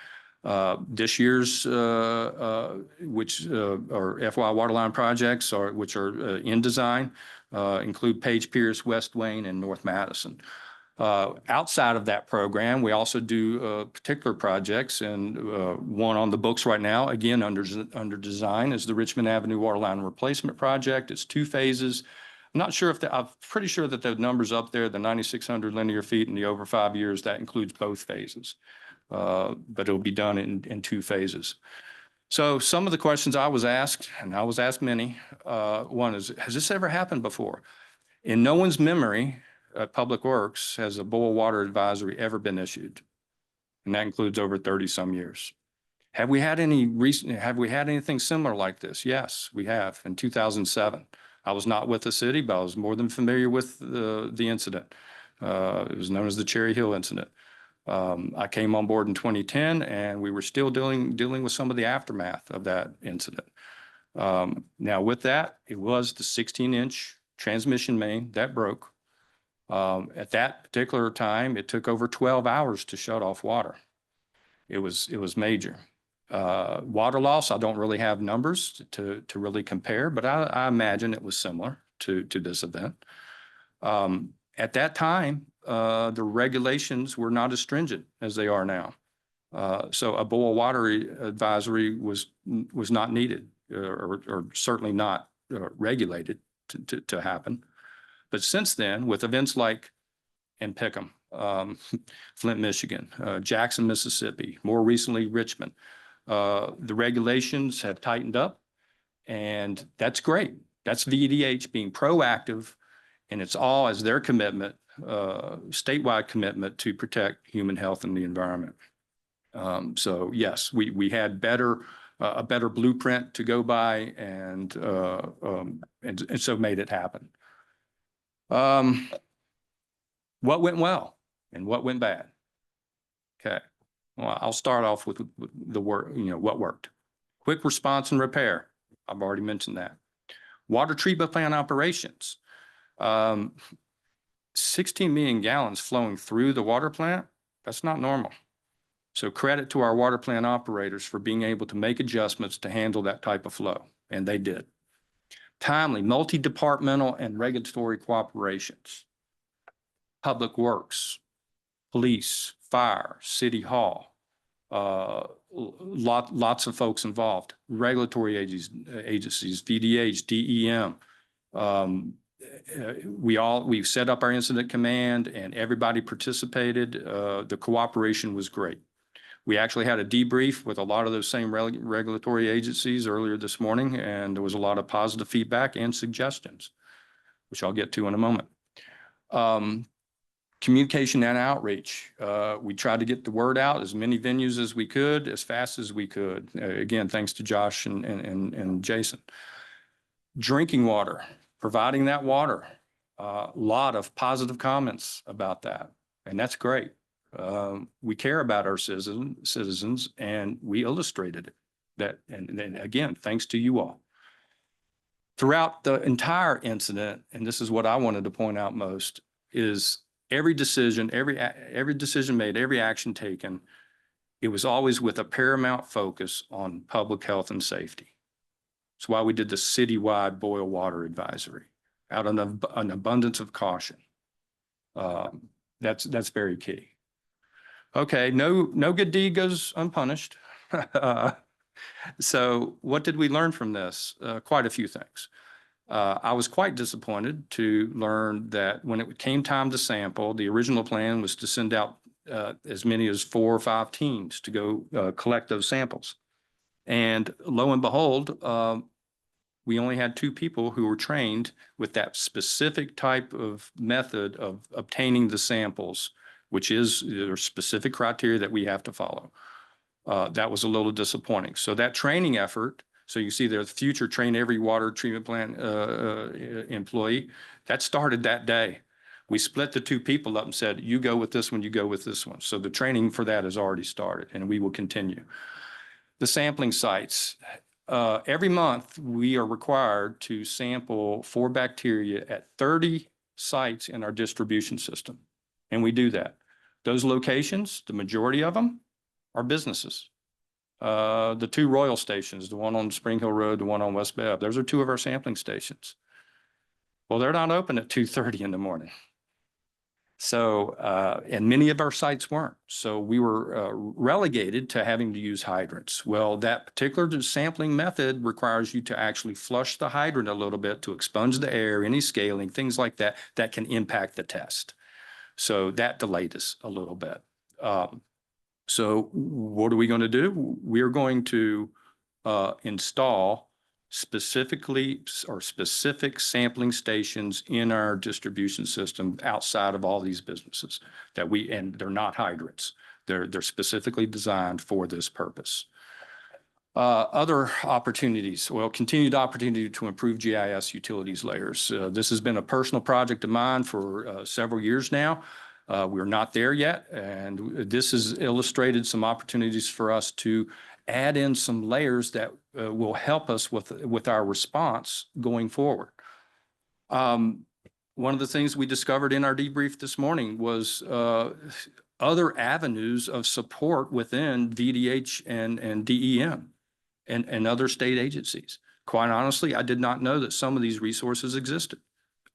This year's, which are FY Waterline projects, which are in design, include Page Pierce, West Wayne, and North Madison. Outside of that program, we also do particular projects, and one on the books right now, again, under design, is the Richmond Avenue Waterline Replacement Project. It's 2 phases. I'm not sure if I'm pretty sure that the numbers up there, the 9,600 linear feet in the over 5 years, that includes both phases. But it'll be done in 2 phases. So some of the questions I was asked, and I was asked many, one is, has this ever happened before? In no one's memory at Public Works has a boil water advisory ever been issued. And that includes over 30 some years. Have we had anything similar like this? Yes, we have, in 2007. I was not with the city, but I was more than familiar with the incident. It was known as the Cherry Hill incident. I came on board in 2010, and we were still dealing with some of the aftermath of that incident. Now with that, it was the 16-inch transmission main that broke. At that particular time, it took over 12 hours to shut off water. It was major. Water loss, I don't really have numbers to really compare, but I imagine it was similar to this event. At that time, the regulations were not as stringent as they are now. So a boil water advisory was not needed, or certainly not regulated to happen. But since then, with events like in Peckham, Flint, Michigan, Jackson, Mississippi, more recently Richmond, the regulations have tightened up, and that's great. That's VDH being proactive, and it's all as their commitment statewide commitment to protect human health and the environment. So yes, we had a better blueprint to go by and so made it happen. What went well and what went bad? Okay, well, I'll start off with the work, what worked. Quick response and repair. I've already mentioned that. Water treatment plant operations. 16 million gallons flowing through the water plant. That's not normal. So credit to our water plant operators for being able to make adjustments to handle that type of flow, and they did. Timely, multi-departmental and regulatory cooperations. Public Works, Police, Fire, City Hall, lots of folks involved. Regulatory agencies, VDH, DEM. We set up our incident command and everybody participated. The cooperation was great. We actually had a debrief with a lot of those same regulatory agencies earlier this morning, and there was a lot of positive feedback and suggestions, which I'll get to in a moment. Communication and outreach. We tried to get the word out as many venues as we could, as fast as we could. Again, thanks to Josh and Jason. Drinking water, providing that water. A lot of positive comments about that, and that's great. We care about our citizens, and we illustrated it. And again, thanks to you all. Throughout the entire incident, and this is what I wanted to point out most, is every decision made, every action taken, it was always with a paramount focus on public health and safety. That's why we did the citywide boil water advisory out of an abundance of caution. That's very key. Okay, no good deed goes unpunished. So what did we learn from this? Quite a few things. I was quite disappointed to learn that when it came time to sample, the original plan was to send out as many as 4 or 5 teams to go collect those samples. And lo and behold, we only had 2 people who were trained with that specific type of method of obtaining the samples, which is there are specific criteria that we have to follow. That was a little disappointing. So that training effort, so you see there's future train every water treatment plant employee, that started that day. We split the 2 people up and said, you go with this one, you go with this one. So the training for that has already started, and we will continue. The sampling sites. Every month, we are required to sample for bacteria at 30 sites in our distribution system, and we do that. Those locations, the majority of them are businesses. The 2 Royal stations, the one on Spring Hill Road, the one on West Bev, those are 2 of our sampling stations. Well, they're not open at 2:30 in the morning. So, and many of our sites weren't. So we were relegated to having to use hydrants. Well, that particular sampling method requires you to actually flush the hydrant a little bit to expunge the air, any scaling, things like that, that can impact the test. So that delayed us a little bit. So what are we going to do? We are going to install specific sampling stations in our distribution system outside of all these businesses and they're not hydrants. They're specifically designed for this purpose. Other opportunities, well, continued opportunity to improve GIS utilities layers. This has been a personal project of mine for several years now. We're not there yet, and this has illustrated some opportunities for us to add in some layers that will help us with our response going forward. One of the things we discovered in our debrief this morning was other avenues of support within VDH and DEM and other state agencies. Quite honestly, I did not know that some of these resources existed.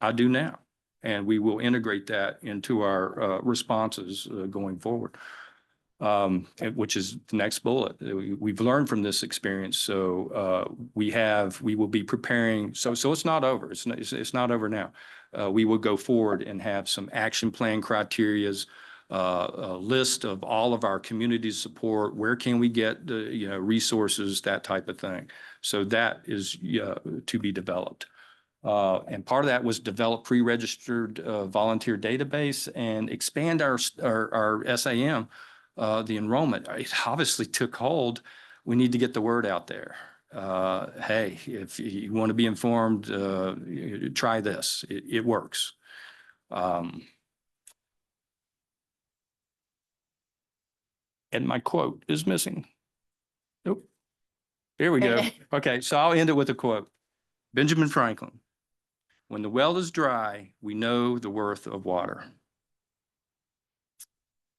I do now, and we will integrate that into our responses going forward. Which is the next bullet. We've learned from this experience, so we will be preparing. So it's not over. It's not over now. We will go forward and have some action plan criterias, a list of all of our community support. Where can we get the resources, that type of thing. So that is to be developed. And part of that was develop pre-registered volunteer database and expand our SAM, the enrollment. It obviously took hold. We need to get the word out there. Hey, if you want to be informed, try this. It works. And my quote is missing. Nope. Here we go. Okay, so I'll end it with a quote. Benjamin Franklin. When the well is dry, we know the worth of water.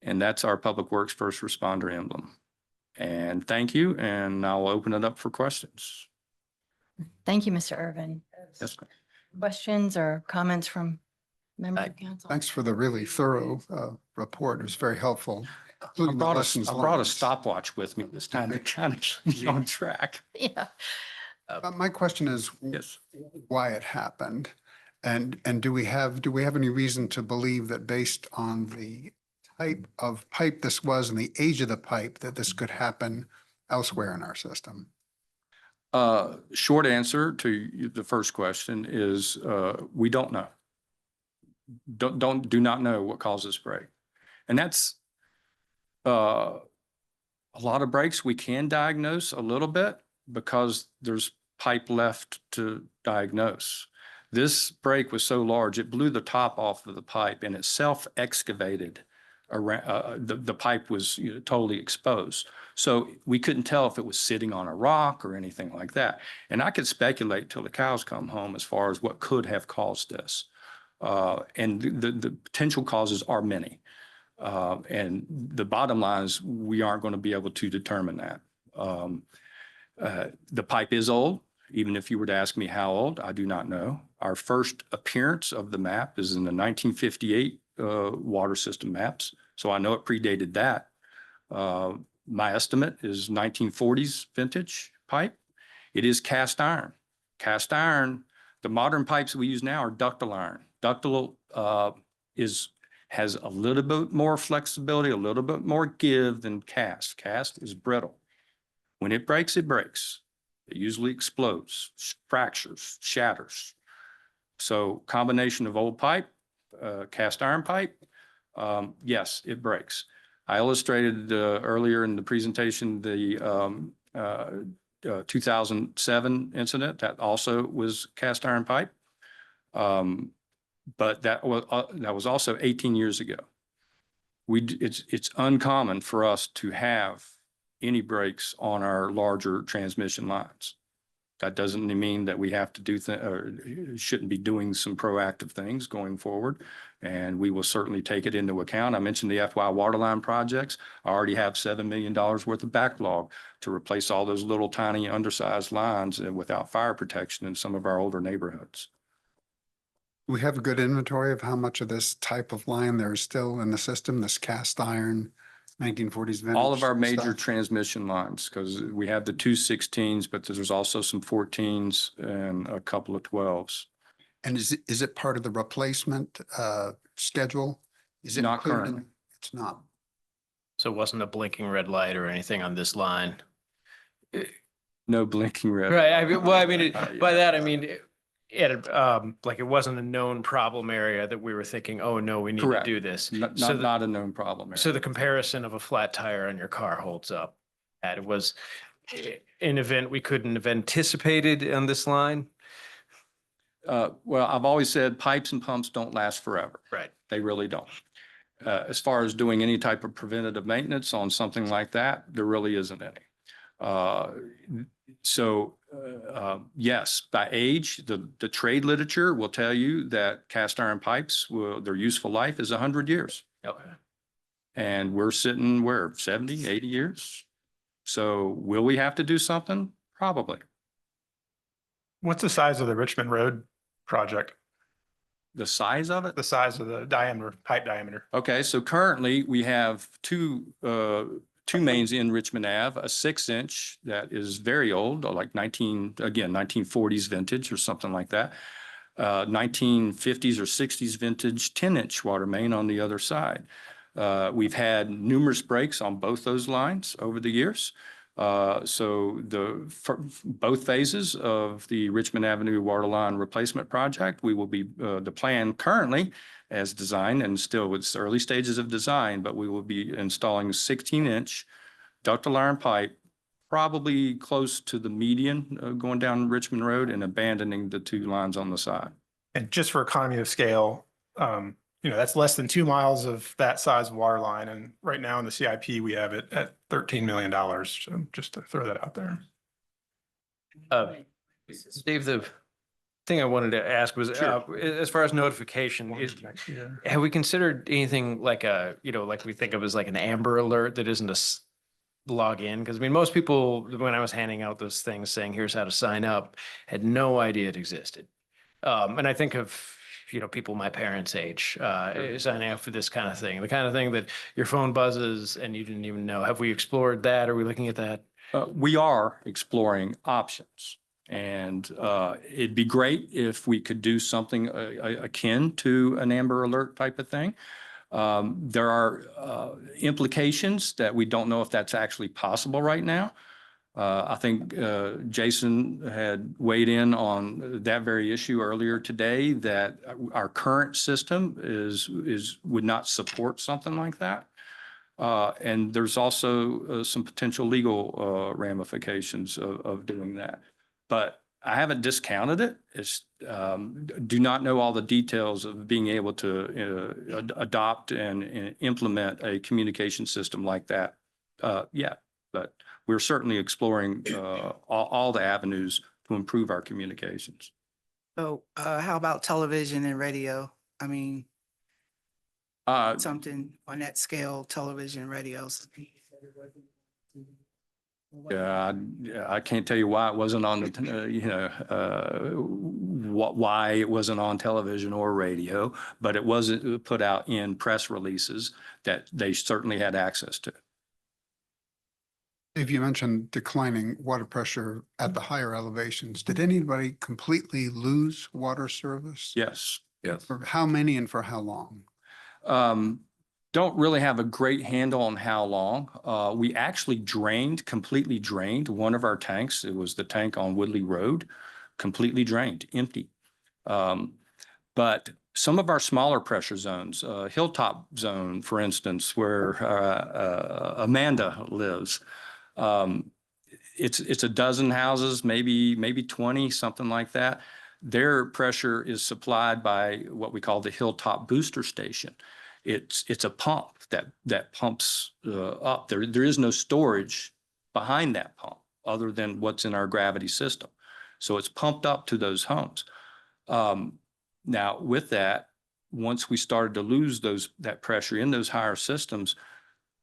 And that's our Public Works First Responder emblem. And thank you, and I'll open it up for questions. Thank you, Mr. Irvin. Yes, ma'am. Questions or comments from members of council? Thanks for the really thorough report. It was very helpful. including the lessons I brought a learned. stopwatch with me this time to kind of keep me on track. Yeah. My question is Yes. why it happened? And do we have any reason to believe that based on the type of pipe this was and the age of the pipe, that this could happen elsewhere in our system? Short answer to the first question is, we don't know. Do not know what causes break. And that's, a lot of breaks we can diagnose a little bit because there's pipe left to diagnose. This break was so large, it blew the top off of the pipe and it self-excavated around, the pipe was totally exposed. So we couldn't tell if it was sitting on a rock or anything like that. And I could speculate till the cows come home as far as what could have caused this. And the potential causes are many. And the bottom line is we aren't going to be able to determine that. The pipe is old. Even if you were to ask me how old, I do not know. Our first appearance of the map is in the 1958 water system maps. So I know it predated that. My estimate is 1940s vintage pipe. It is cast iron. Cast iron, the modern pipes we use now are ductile iron. Ductile has a little bit more flexibility, a little bit more give than cast. Cast is brittle. When it breaks, it breaks. It usually explodes, fractures, shatters. So combination of old pipe, cast iron pipe, yes, it breaks. I illustrated earlier in the presentation the 2007 incident that also was cast iron pipe. But that was also 18 years ago. It's uncommon for us to have any breaks on our larger transmission lines. That doesn't mean that we have to do or shouldn't be doing some proactive things going forward. And we will certainly take it into account. I mentioned the FY waterline projects. I already have $7 million worth of backlog to replace all those little tiny undersized lines without fire protection in some of our older neighborhoods. We have a good inventory of how much of this type of line there is still in the system, this cast iron 1940s vintage. All of our major stuff? transmission lines, because we have the two 16s, but there's also some 14s and a couple of 12s. And is it part of the replacement schedule? Is it Not included in- currently. It's not. So it wasn't a blinking red light or anything on this line? No blinking red. Right, I mean, by Yeah. that, I mean, like it wasn't a known problem area that we were thinking, oh, no, we need to Correct. do this. So not a known problem. So the comparison of a flat tire on your car holds up. And it was an event we couldn't have anticipated on this line. Well, I've always said pipes and pumps don't last forever. Right. They really don't. As far as doing any type of preventative maintenance on something like that, there really isn't any. Yes, by age, the trade literature will tell you that cast iron pipes their useful life is 100 years. Okay. And we're sitting where, 70, 80 years? So will we have to do something? Probably. What's the size of the Richmond Road project? The size of it? The size of the diameter, pipe diameter? Okay, so currently we have two mains in Richmond Ave, a 6-inch that is very old, like 1940s vintage or something like that. 1950s or 60s vintage 10-inch water main on the other side. We've had numerous breaks on both those lines over the years. So for both phases of the Richmond Avenue water line replacement project, we will be, the plan currently as designed and still it's early stages of design, but we will be installing 16-inch ductile iron pipe, probably close to the median going down Richmond Road and abandoning the 2 lines on the side. And just for economy of scale, that's less than 2 miles of that size of water line. And right now in the CIP, we have it at $13 million. So just to throw that out there. Dave, the thing I wanted to ask was, as far as notification, Next year. have we considered anything like like we think of as like an Amber Alert that isn't a log in? Because I mean, most people, when I was handing out those things saying, here's how to sign up, had no idea it existed. And I think of, people my parents' age, signing up for this kind of thing, the kind of thing that your phone buzzes and you didn't even know. Have we explored that? Are we looking at that? We are exploring options. And it'd be great if we could do something akin to an Amber Alert type of thing. There are implications that we don't know if that's actually possible right now. I think Jason had weighed in on that very issue earlier today, that our current system would not support something like that. And there's also some potential legal ramifications of doing that. But I haven't discounted it. It's do not know all the details of being able to adopt and implement a communication system like that yet. But we're certainly exploring all the avenues to improve our communications. So how about television and radio? I mean, something on that scale, television, radios. Yeah, I can't tell you why it wasn't on the, why it wasn't on television or radio, but it wasn't put out in press releases that they certainly had access to. If you mentioned declining water pressure at the higher elevations, did anybody completely lose water service? Yes. Yes. For how many and for how long? Don't really have a great handle on how long. We actually completely drained one of our tanks. It was the tank on Woodley Road, completely drained, empty. But some of our smaller pressure zones, Hilltop Zone, for instance, where Amanda lives, it's a dozen houses, maybe 20, something like that. Their pressure is supplied by what we call the Hilltop Booster Station. It's a pump that pumps up. There is no storage behind that pump other than what's in our gravity system. So it's pumped up to those homes. Now with that, once we started to lose that pressure in those higher systems,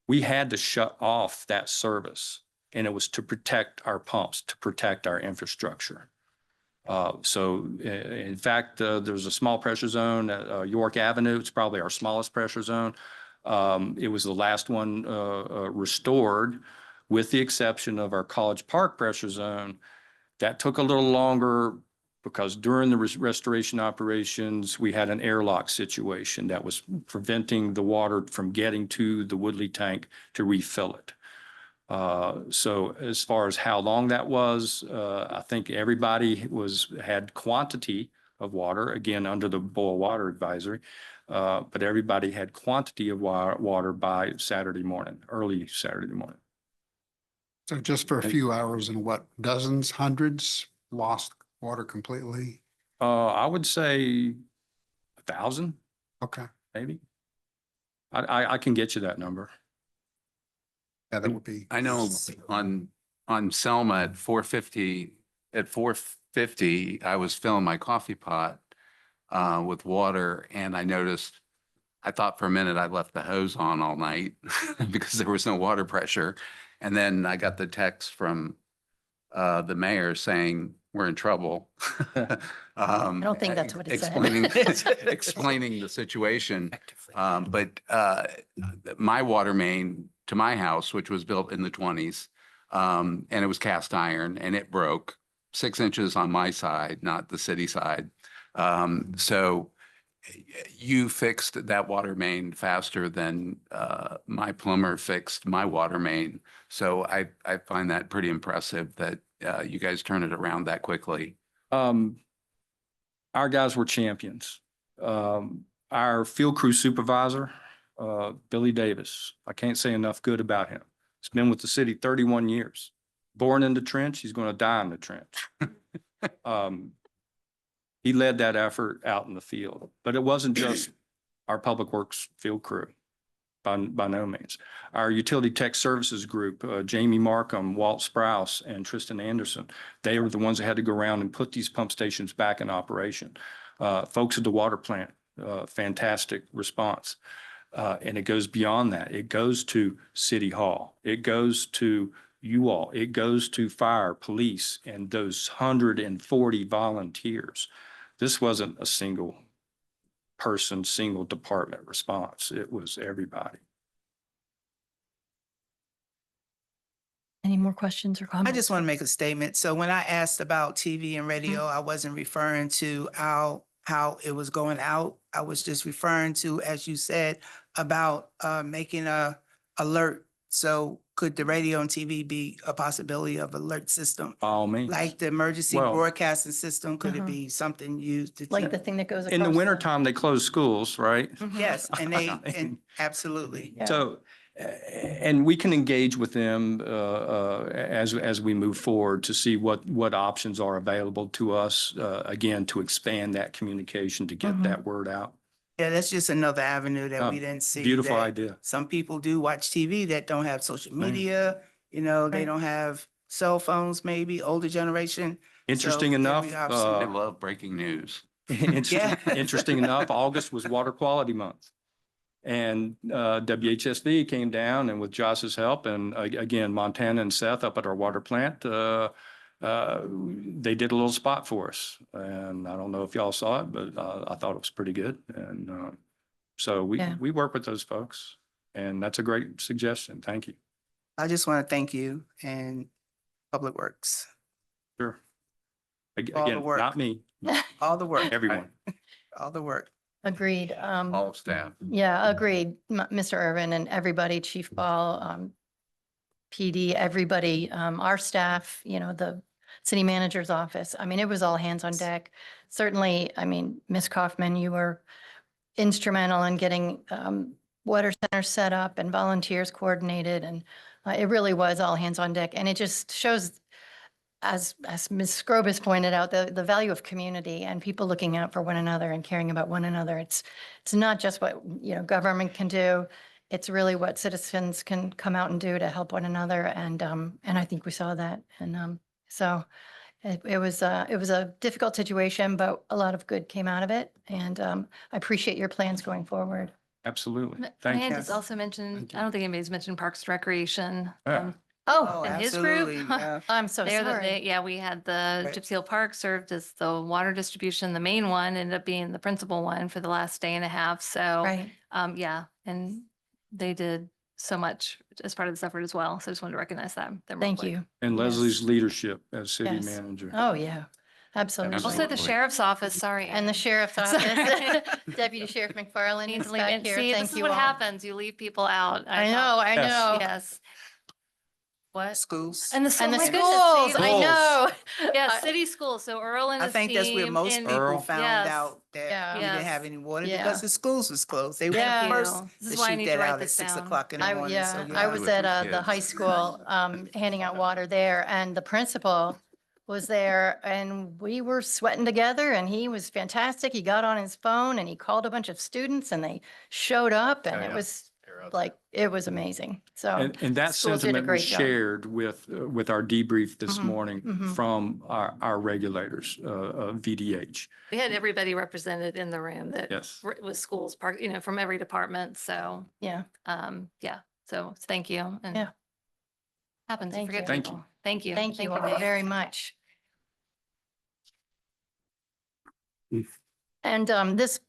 we had to shut off that service, and it was to protect our pumps, to protect our infrastructure. So in fact, there's a small pressure zone at York Avenue. It's probably our smallest pressure zone. It was the last one restored, with the exception of our College Park pressure zone. That took a little longer because during the restoration operations, we had an airlock situation that was preventing the water from getting to the Woodley tank to refill it. So as far as how long that was, I think everybody had quantity of water, again, under the boil water advisory, but everybody had quantity of water by Saturday morning, early Saturday morning. So just for a few hours and what, dozens, hundreds lost water completely? I would say 1,000, Okay. maybe. I can get you that number. Yeah, that would be. I know on Selma at 450, I was filling my coffee pot with water, and I thought for a minute I left the hose on all night because there was no water pressure. And then I got the text from the mayor saying, we're in trouble. I don't think that's what it said. Explaining the situation. But my water main to my house, which was built in the 20s, and it was cast iron, and it broke 6 inches on my side, not the city side. So you fixed that water main faster than my plumber fixed my water main. So I find that pretty impressive that you guys turn it around that quickly. Our guys were champions. Our field crew supervisor, Billy Davis, I can't say enough good about him. He's been with the city 31 years. Born in the trench, he's going to die in the trench. He led that effort out in the field, but it wasn't just our public works field crew. By no means. Our utility tech services group, Jamie Markham, Walt Sprouse, and Tristan Anderson, they were the ones that had to go around and put these pump stations back in operation. Folks at the water plant, fantastic response. And it goes beyond that. It goes to City Hall. It goes to you all. It goes to fire, police, and those 140 volunteers. This wasn't a single person, single department response. It was everybody. Any more questions or comments? I just want to make a statement. So when I asked about TV and radio, I wasn't referring to how it was going out. I was just referring to, as you said, about making a alert. So could the radio and TV be a possibility of alert system? By all means. Like the emergency Well- broadcasting system, could it Uh-huh. be something used to? Like the thing that goes across. In the wintertime, they close schools, right? Yes, and absolutely. Yeah. So, and we can engage with them as we move forward to see what options are available to us, again, to expand that communication, to get Mhm. that word out. Yeah, that's just another avenue that Oh, we didn't see. Beautiful that idea. Some people do watch TV that don't have social Right. media, you know, they Right. don't have cell phones, maybe older generation. Interesting So, enough, yeah, we I have love breaking news. Yeah. interesting enough, August was Water Quality Month. And WHSD came down and with Josh's help and again, Montana and Seth up at our water plant, they did a little spot for us. And I don't know if y'all saw it, but I thought it was pretty good. And so Yeah. we work with those folks and that's a great suggestion. Thank you. I just want to thank you and Public Works, Sure. All the Again, work. not me, all the work, everyone. all the work. Agreed. All of staff. Yeah, agreed. Mr. Irvin and everybody, Chief Ball, PD, everybody, our staff, you know, the city manager's office. I mean, it was all hands on deck. Certainly, I mean, Ms. Kaufman, you were instrumental in getting water centers set up and volunteers coordinated. And it really was all hands on deck. And it just shows, as Ms. Scrobus pointed out, the value of community and people looking out for one another and caring about one another. It's not just what, you know, government can do. It's really what citizens can come out and do to help one another. And I think we saw that. And so it was a difficult situation, but a lot of good came out of it. And I appreciate your plans going forward. Absolutely. I Thank had you. just also mentioned, Thank you. I don't think anybody's mentioned Parks and Recreation. Yeah. Oh, in his group. absolutely, yeah. I'm so They're sorry. yeah, we had the Right. Gypsy Hill Park served as the water distribution. The main one ended up being the principal one for the last day and a half. So, Right. yeah, and they did so much as part of this effort as well. So I just wanted to recognize them. real Thank quick. you. And Yes. Leslie's leadership as city Yes. manager. Oh, yeah, absolutely. Also the Absolutely. sheriff's office, sorry. And the sheriff's Sorry. office, Deputy Sheriff McFarland Need is to leave back it. here. See, Thank this is you what all. happens. You leave people out. I know, thought- I Yes. know. Yes. What? Schools. And the, And the oh my goodness, schools, see, I Schools. know. Yeah, I- city schools. So Earl and I his think that's where team most in- people Earl. found Yes. out Yeah. that we didn't Yes. have any water Yeah. because the schools was closed. They were Yeah. the first Thank you. This to is why I shoot need to that write out at this 6 down. o'clock in the morning. So, I was Do it at for the high kids. school handing out water there and the principal was there and we were sweating together and he was fantastic. He got on his phone and he called a bunch of students and they showed up and Oh, it yeah. was like, it was amazing. So And that schools did a sentiment was great job. shared with our debrief this Mhm, morning mhm. from our regulators, VDH. We had everybody represented in the room that Yes. was schools, park, you know, from every department. So, yeah, yeah. So thank you. And Yeah. happens. You Thank forget you. Thank people. Thank you. thank you all Dave. very much. Mm. And this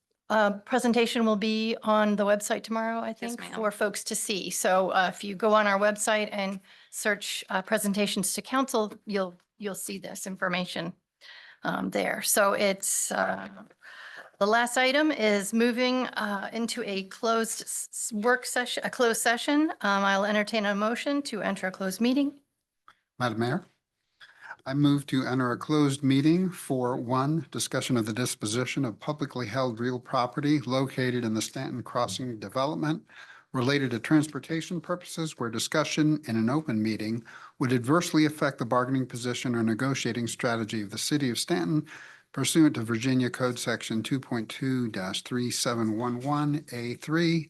presentation will be on the website tomorrow, I think, ma'am. for folks to see. So if you go on our website and search presentations to council, you'll see this information there. So it's The last item is moving into a work session, a closed session. I'll entertain a motion to enter a closed meeting. Madam Mayor, I move to enter a closed meeting for one, discussion of the disposition of publicly held real property located in the Staunton Crossing development related to transportation purposes where discussion in an open meeting would adversely affect the bargaining position or negotiating strategy of the city of Staunton pursuant to Virginia Code Section 2.2-3711A3.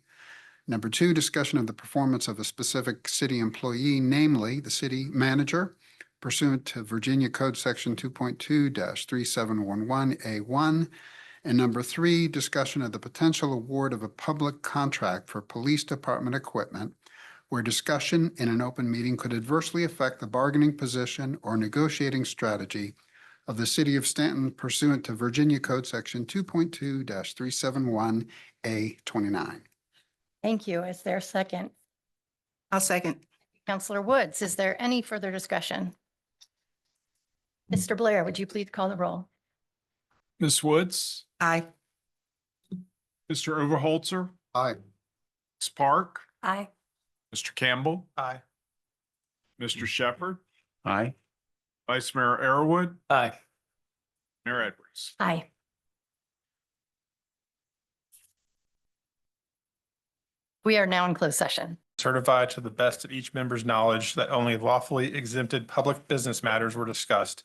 Number two, discussion of the performance of a specific city employee, namely the city manager, pursuant to Virginia Code Section 2.2-3711A1. And number three, discussion of the potential award of a public contract for police department equipment where discussion in an open meeting could adversely affect the bargaining position or negotiating strategy of the city of Staunton pursuant to Virginia Code Section 2.2-371A29. Thank you. Is there a second? I'll second. Counselor Woods, is there any further discussion? Mr. Blair, would you please call the roll? Ms. Woods, Aye. Mr. Overholzer, Aye. Ms. Park, Aye. Mr. Campbell, Aye. Mr. Shepherd, Aye. Vice Mayor Arrowood, Aye. Mayor Edwards. Aye. We are now in closed session. Certify to the best of each member's knowledge that only lawfully exempted public business matters were discussed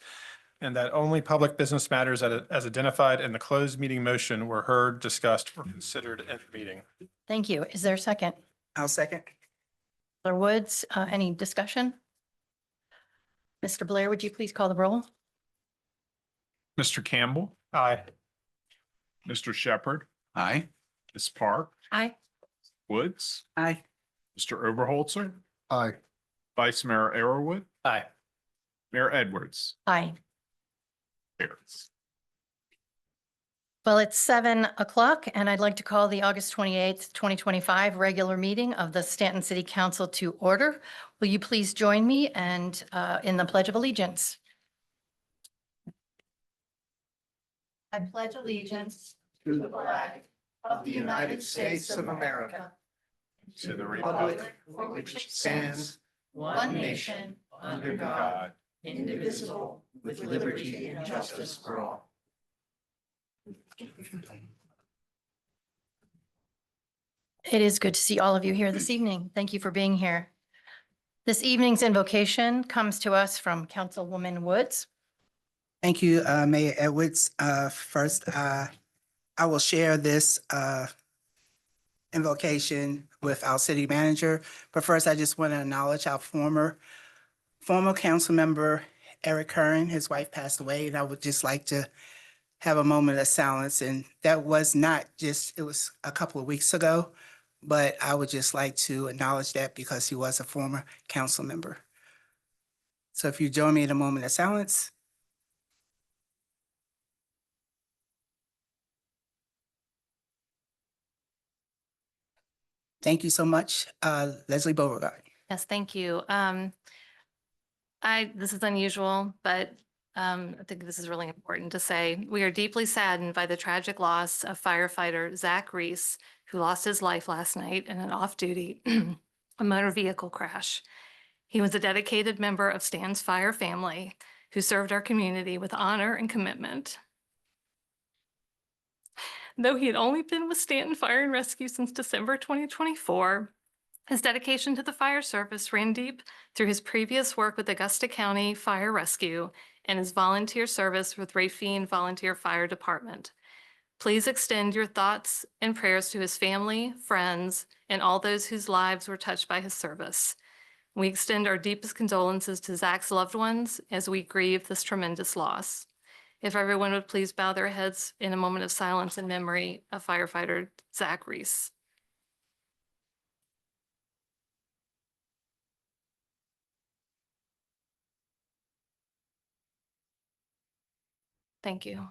and that only public business matters as identified in the closed meeting motion were heard, discussed, or considered in the meeting. Thank you. Is there a second? I'll second. Counselor Woods, any discussion? Mr. Blair, would you please call the roll? Mr. Campbell, Aye. Mr. Shepherd, Aye. Ms. Park, Aye. Woods, Aye. Mr. Overholzer, Aye. Vice Mayor Arrowood, Aye. Mayor Edwards. Aye. Carries. Well, it's 7 o'clock and I'd like to call the August 28th, 2025 regular meeting of the Staunton City Council to order. Will you please join me and in the Pledge of Allegiance? I pledge allegiance to the flag of the United States of America, To the republic for which it stands, one nation, under God, indivisible, with liberty and justice for all. It is good to see all of you here this evening. Thank you for being here. This evening's invocation comes to us from Councilwoman Woods. Thank you, Mayor Edwards. First, I will share this invocation with our city manager. But first, I just want to acknowledge our former council member, Eric Curran. His wife passed away, and I would just like to have a moment of silence. And that was not just, it was a couple of weeks ago, but I would just like to acknowledge that because he was a former council member. So if you join me in a moment of silence. Thank you so much, Leslie Beauregard. Yes, thank you. This is unusual, but I think this is really important to say. We are deeply saddened by the tragic loss of firefighter Zach Reese, who lost his life last night in an off-duty a motor vehicle crash. He was a dedicated member of Stan's fire family who served our community with honor and commitment. Though he had only been with Staunton Fire and Rescue since December 2024, his dedication to the fire service ran deep through his previous work with Augusta County Fire Rescue and his volunteer service with Rafine Volunteer Fire Department. Please extend your thoughts and prayers to his family, friends, and all those whose lives were touched by his service. We extend our deepest condolences to Zach's loved ones as we grieve this tremendous loss. If everyone would please bow their heads in a moment of silence in memory of firefighter Zach Reese. Thank you.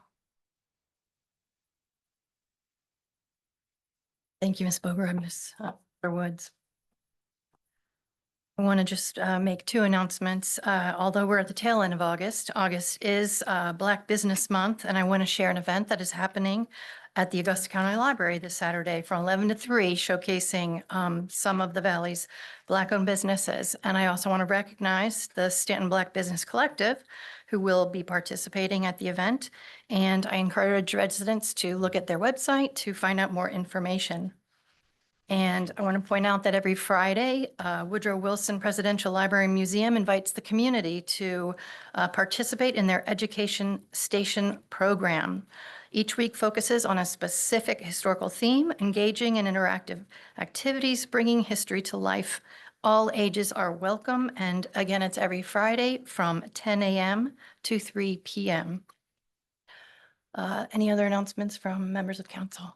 Thank you, Ms. Beauregard, Ms. Woods. I want to just make two announcements. Although we're at the tail end of August, August is Black Business Month, and I want to share an event that is happening at the Augusta County Library this Saturday from 11 to 3, showcasing some of the Valley's Black-owned businesses. And I also want to recognize the Staunton Black Business Collective, who will be participating at the event. And I encourage residents to look at their website to find out more information. And I want to point out that every Friday, Woodrow Wilson Presidential Library and Museum invites the community to participate in their Education Station program. Each week focuses on a specific historical theme, engaging in interactive activities, bringing history to life. All ages are welcome. And again, it's every Friday from 10 a.m. to 3 p.m. Any other announcements from members of council?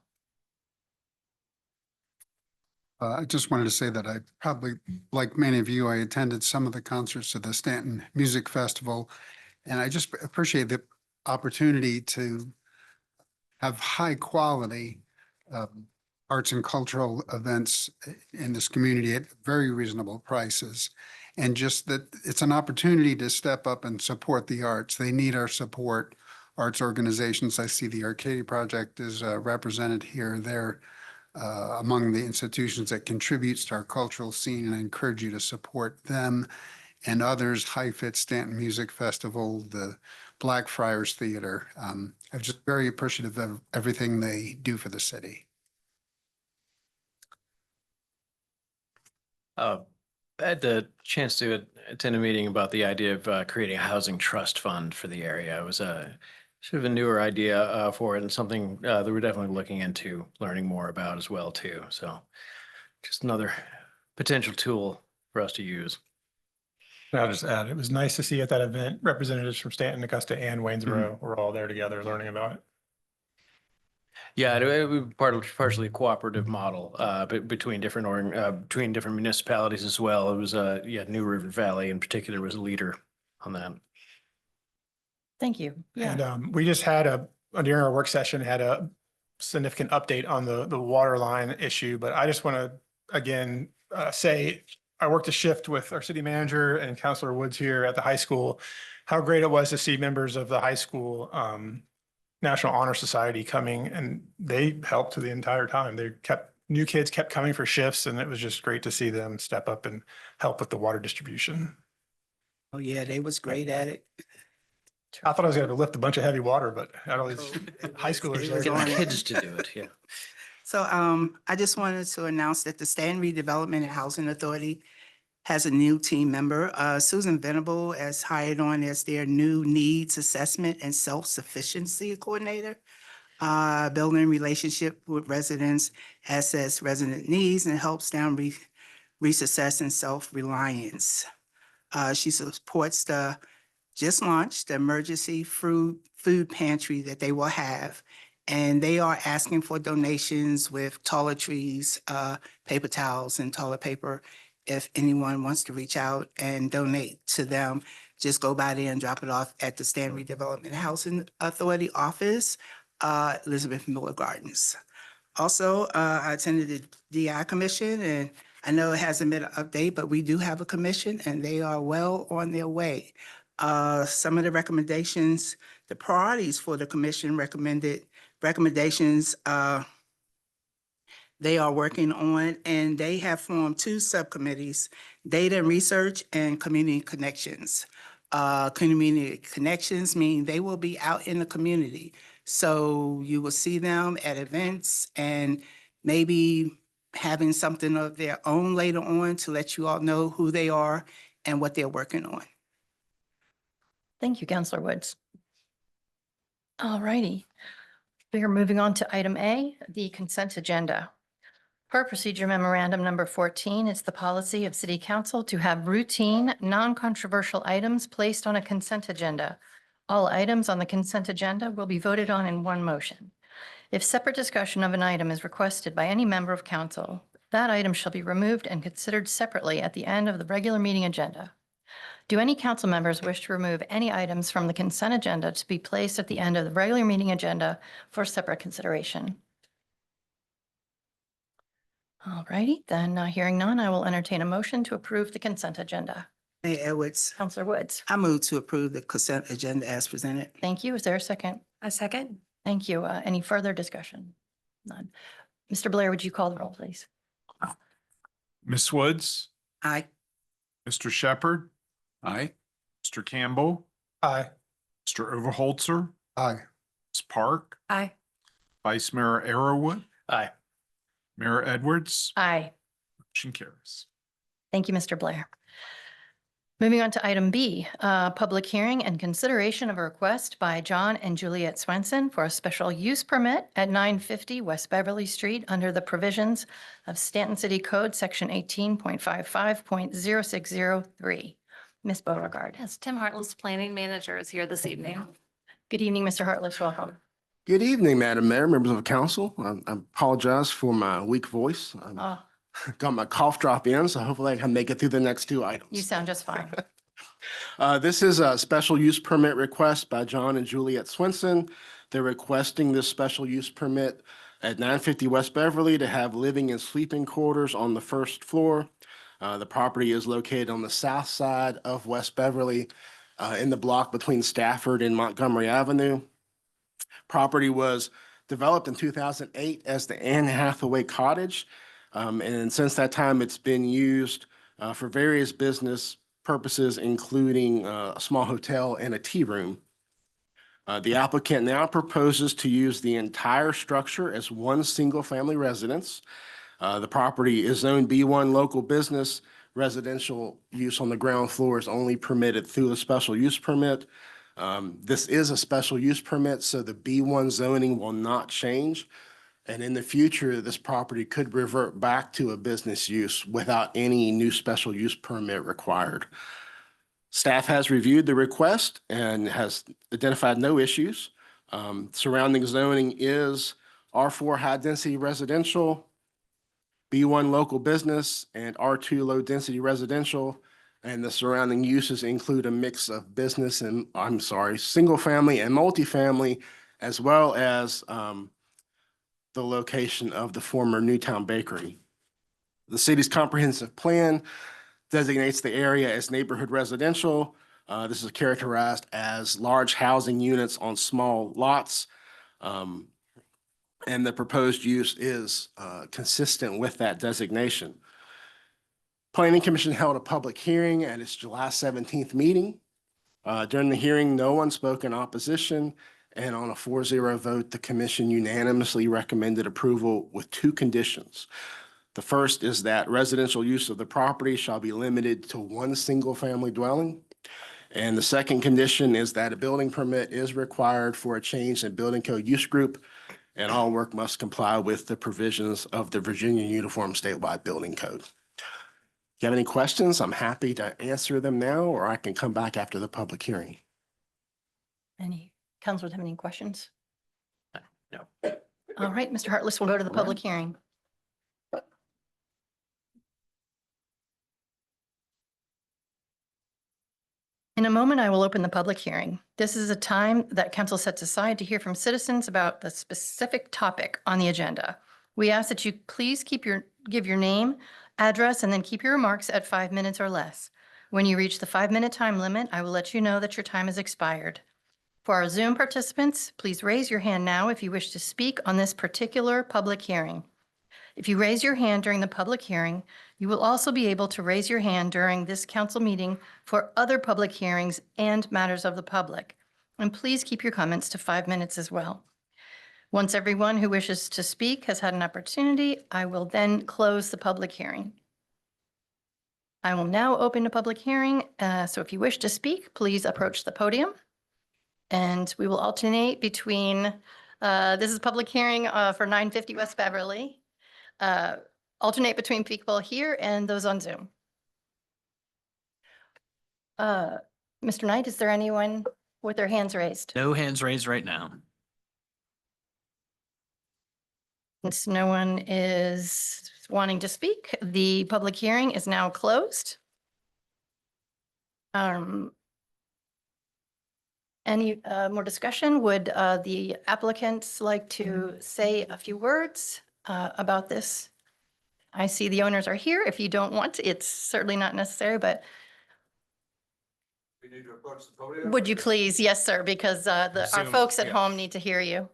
I just wanted to say that I probably, like many of you, I attended some of the concerts at the Staunton Music Festival. And I just appreciate the opportunity to have high quality arts and cultural events in this community at very reasonable prices. And just that it's an opportunity to step up and support the arts. They need our support. Arts organizations, I see the Arcadia Project is represented here. They're among the institutions that contributes to our cultural scene, and I encourage you to support them and others, High Fit Staunton Music Festival, the Blackfriars Theater. I'm just very appreciative of everything they do for the city. I had the chance to attend a meeting about the idea of creating a housing trust fund for the area. It was a sort of a newer idea for it, and something that we're definitely looking into learning more about as well too. So just another potential tool for us to use. I'll just add, it was nice to see at that event, representatives from Staunton, Augusta, and Waynesboro were all there together learning about it. Yeah, it was partially a cooperative model between different municipalities as well. It was New River Valley in particular was a leader on that. Thank you. Yeah. And we just had during our work session, had a significant update on the water line issue, but I just want to, again, say, I worked a shift with our city manager and Councilor Woods here at the high school, how great it was to see members of the high school National Honor Society coming, and they helped the entire time. New kids kept coming for shifts, and it was just great to see them step up and help with the water distribution. Oh, yeah, they was great at it. I thought I was going to lift a bunch of heavy water, but I don't know, high schoolers. It was Get on the it. kids to do it, yeah. So I just wanted to announce that the Staunton Redevelopment and Housing Authority has a new team member. Susan Venable is hired on as their new Needs Assessment and Self-Sufficiency Coordinator, building relationship with residents, assess resident needs, and helps them reach success and self-reliance. She supports the just launched the emergency food pantry that they will have. And they are asking for donations with toiletries, paper towels, and toilet paper. If anyone wants to reach out and donate to them, just go by there and drop it off at the Staunton Redevelopment and Housing Authority office, Elizabeth Miller Gardens. Also, I attended the DI Commission, and I know it hasn't been an update, but we do have a commission and they are well on their way. Some of the recommendations, the priorities for the commission recommendations they are working on, and they have formed 2 subcommittees, data and research and community connections. Community connections mean they will be out in the community. So you will see them at events and maybe having something of their own later on to let you all know who they are and what they're working on. Thank you, Councilor Woods. All righty. We are moving on to item A, the consent agenda. Per procedure memorandum number 14, it's the policy of City Council to have routine, non-controversial items placed on a consent agenda. All items on the consent agenda will be voted on in one motion. If separate discussion of an item is requested by any member of council, that item shall be removed and considered separately at the end of the regular meeting agenda. Do any council members wish to remove any items from the consent agenda to be placed at the end of the regular meeting agenda for separate consideration? All righty, then hearing none, I will entertain a motion to approve the consent agenda. Mayor Edwards, Councilor Woods. I move to approve the consent agenda as presented. Thank you. Is there a second? A second. Thank you. Any further discussion? None. Mr. Blair, would you call the roll, please? Ms. Woods, Aye. Mr. Shepherd, Aye. Mr. Campbell, Aye. Mr. Overholzer, Aye. Ms. Park, Aye. Vice Mayor Arrowood, Aye. Mayor Edwards, Aye. motion carries. Thank you, Mr. Blair. Moving on to item B, public hearing and consideration of a request by John and Juliet Swenson for a special use permit at 950 West Beverly Street under the provisions of Staunton City Code, Section 18.55.0603. Ms. Beauregard. Yes, Tim Hartless, Planning Manager, is here this evening. Good evening, Mr. Hartless. Welcome. Good evening, Madam Mayor, members of the council. I apologize for my weak voice. Oh, Got my cough drop in, so hopefully I can make it through the next two you items. sound just fine. This is a special use permit request by John and Juliet Swenson. They're requesting this special use permit at 950 West Beverly to have living and sleeping quarters on the first floor. The property is located on the south side of West Beverly, in the block between Stafford and Montgomery Avenue. Property was developed in 2008 as the Anne Hathaway Cottage. And since that time, it's been used for various business purposes, including a small hotel and a tea room. The applicant now proposes to use the entire structure as one single-family residence. The property is zoned B1 local business. Residential use on the ground floor is only permitted through the special use permit. This is a special use permit, so the B1 zoning will not change. And in the future, this property could revert back to a business use without any new special use permit required. Staff has reviewed the request and has identified no issues. Surrounding zoning is R4 high-density residential, B1 local business, and R2 low-density residential. And the surrounding uses include a mix of business and, single-family and multifamily, as well as the location of the former Newtown Bakery. The city's comprehensive plan designates the area as neighborhood residential. This is characterized as large housing units on small lots. And the proposed use is consistent with that designation. Planning Commission held a public hearing at its July 17th meeting. During the hearing, no one spoke in opposition, and on a 4-0 vote, the commission unanimously recommended approval with two conditions. The first is that residential use of the property shall be limited to one single-family dwelling. And the second condition is that a building permit is required for a change in building code use group, and all work must comply with the provisions of the Virginia Uniform Statewide Building Code. If you have any questions, I'm happy to answer them now, or I can come back after the public hearing. Any councilors have any questions? No. All right, Mr. Hartless, we'll go to the public hearing. In a moment, I will open the public hearing. This is a time that council sets aside to hear from citizens about the specific topic on the agenda. We ask that you please give your name, address, and then keep your remarks at 5 minutes or less. When you reach the 5-minute time limit, I will let you know that your time has expired. For our Zoom participants, please raise your hand now if you wish to speak on this particular public hearing. If you raise your hand during the public hearing, you will also be able to raise your hand during this council meeting for other public hearings and matters of the public. And please keep your comments to 5 minutes as well. Once everyone who wishes to speak has had an opportunity, I will then close the public hearing. I will now open a public hearing. So if you wish to speak, please approach the podium. And we will alternate between, this is public hearing for 950 West Beverly. Alternate between people here and those on Zoom. Mr. Knight, is there anyone with their hands raised? No hands raised right now. Since no one is wanting to speak, the public hearing is now closed. Any more discussion? Would the applicants like to say a few words about this? I see the owners are here. If you don't want to, it's certainly not necessary, but We need to approach the podium. would you please? Yes, sir, because our Zoom, folks at yeah. home need to hear you.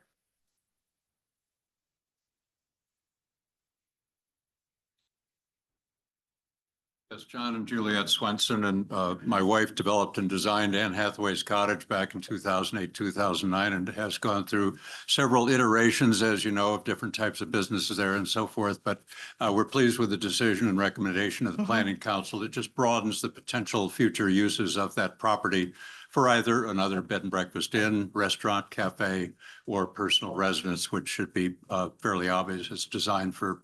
Yes, John and Juliet Swenson, and my wife developed and designed Anne Hathaway's cottage back in 2008, 2009, and has gone through several iterations, as you know, of different types of businesses there and so forth. But we're pleased with the decision and recommendation of the Planning Council. It just broadens the potential future uses of that property for either another bed and breakfast inn, restaurant, cafe, or personal residence, which should be fairly obvious. It's designed for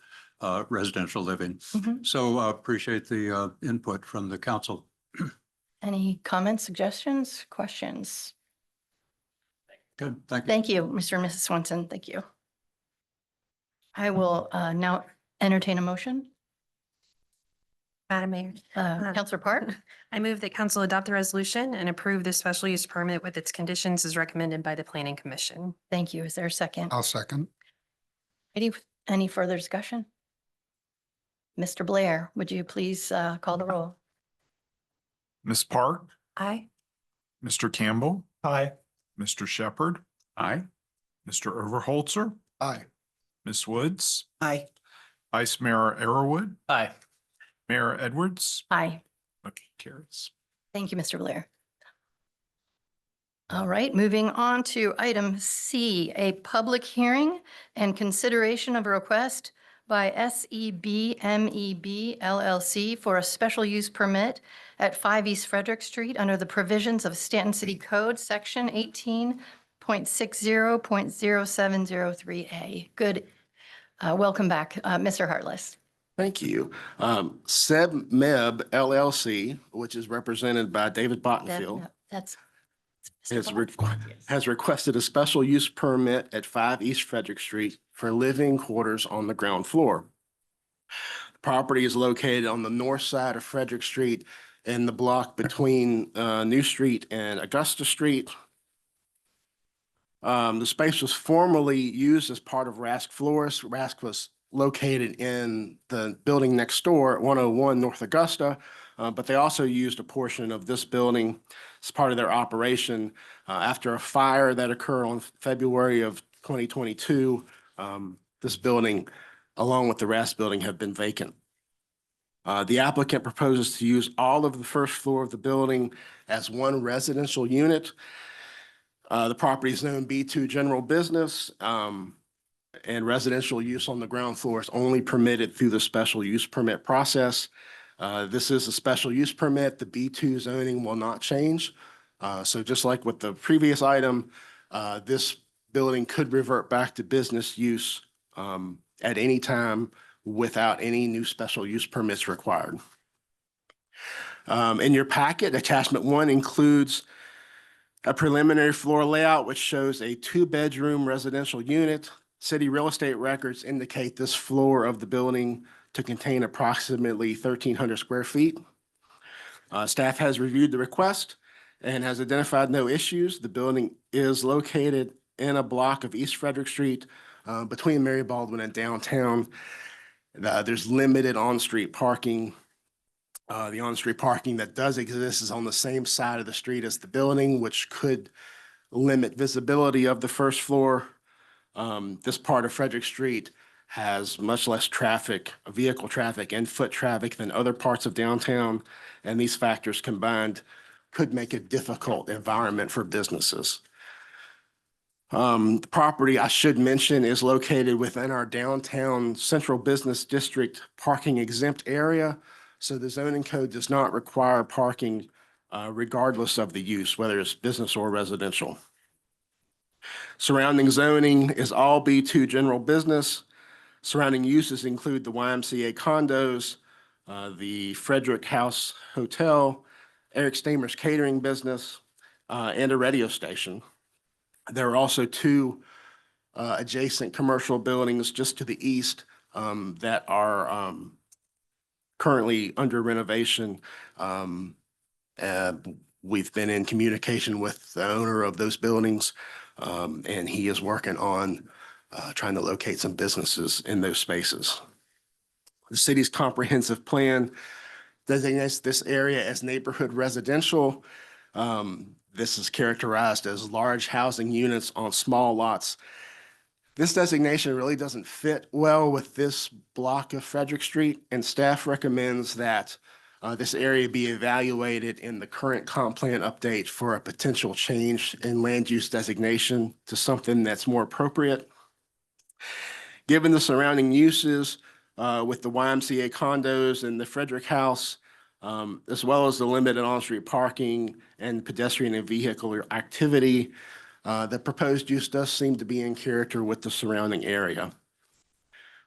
residential living. So appreciate the input from the council. Any comments, suggestions, questions? Good, thank you. Thank you, Mr. and Mrs. Swenson. Thank you. I will now entertain a motion. Madam Mayor, Counselor Park, I move that council adopt the resolution and approve the special use permit with its conditions as recommended by the Planning Commission. thank you. Is there a second? I'll second. Any further discussion? Mr. Blair, would you please call the roll? Ms. Park, Aye. Mr. Campbell, Aye. Mr. Shepherd, Aye. Mr. Overholzer, Aye. Ms. Woods, Aye. Vice Mayor Arrowood, Aye. Mayor Edwards. Aye. Motion carries. Thank you, Mr. Blair. All right, moving on to item C, a public hearing and consideration of a request by SEB MEB LLC for a special use permit at 5 East Frederick Street under the provisions of Staunton City Code, Section 18.60.0703A. Good. Welcome back, Mr. Hartless. Thank you. SEB MEB LLC, which is represented by David Bottenfield, That's. has requested a special use permit at 5 East Frederick Street for living quarters on the ground floor. The property is located on the north side of Frederick Street in the block between New Street and Augusta Street. The space was formerly used as part of Rask Florist. Rask was located in the building next door at 101 North Augusta, but they also used a portion of this building as part of their operation. After a fire that occurred on February of 2022, this building, along with the Rask building, have been vacant. The applicant proposes to use all of the first floor of the building as one residential unit. The property is known B2 General Business, and residential use on the ground floor is only permitted through the special use permit process. This is a special use permit. The B2 zoning will not change. So just like with the previous item, this building could revert back to business use at any time without any new special use permits required. In your packet, attachment 1 includes a preliminary floor layout, which shows a 2-bedroom residential unit. City real estate records indicate this floor of the building to contain approximately 1,300 square feet. Staff has reviewed the request and has identified no issues. The building is located in a block of East Frederick Street between Mary Baldwin and downtown. There's limited on-street parking. The on-street parking that does exist is on the same side of the street as the building, which could limit visibility of the first floor. This part of Frederick Street has much less traffic, vehicle traffic and foot traffic than other parts of downtown. And these factors combined could make a difficult environment for businesses. The property, I should mention, is located within our downtown central business district parking exempt area. So the zoning code does not require parking regardless of the use, whether it's business or residential. Surrounding zoning is all B2 general business. Surrounding uses include the YMCA condos, the Frederick House Hotel, Eric Stamer's catering business, and a radio station. There are also 2 adjacent commercial buildings just to the east that are currently under renovation. We've been in communication with the owner of those buildings, and he is working on trying to locate some businesses in those spaces. The city's comprehensive plan designates this area as neighborhood residential. This is characterized as large housing units on small lots. This designation really doesn't fit well with this block of Frederick Street, and staff recommends that this area be evaluated in the current comp plan update for a potential change in land use designation to something that's more appropriate. Given the surrounding uses with the YMCA condos and the Frederick House, as well as the limited on-street parking and pedestrian and vehicular activity, the proposed use does seem to be in character with the surrounding area.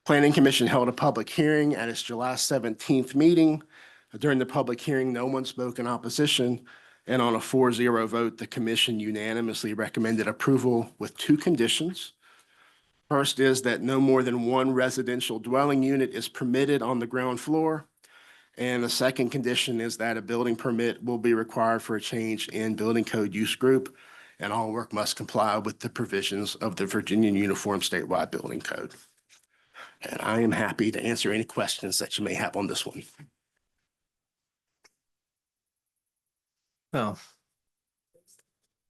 Planning Commission held a public hearing at its July 17th meeting. During the public hearing, no one spoke in opposition, and on a 4-0 vote, the commission unanimously recommended approval with 2 conditions. First is that no more than 1 residential dwelling unit is permitted on the ground floor. And the second condition is that a building permit will be required for a change in building code use group, and all work must comply with the provisions of the Virginia Uniform Statewide Building Code. And I am happy to answer any questions that you may have on this one. Well,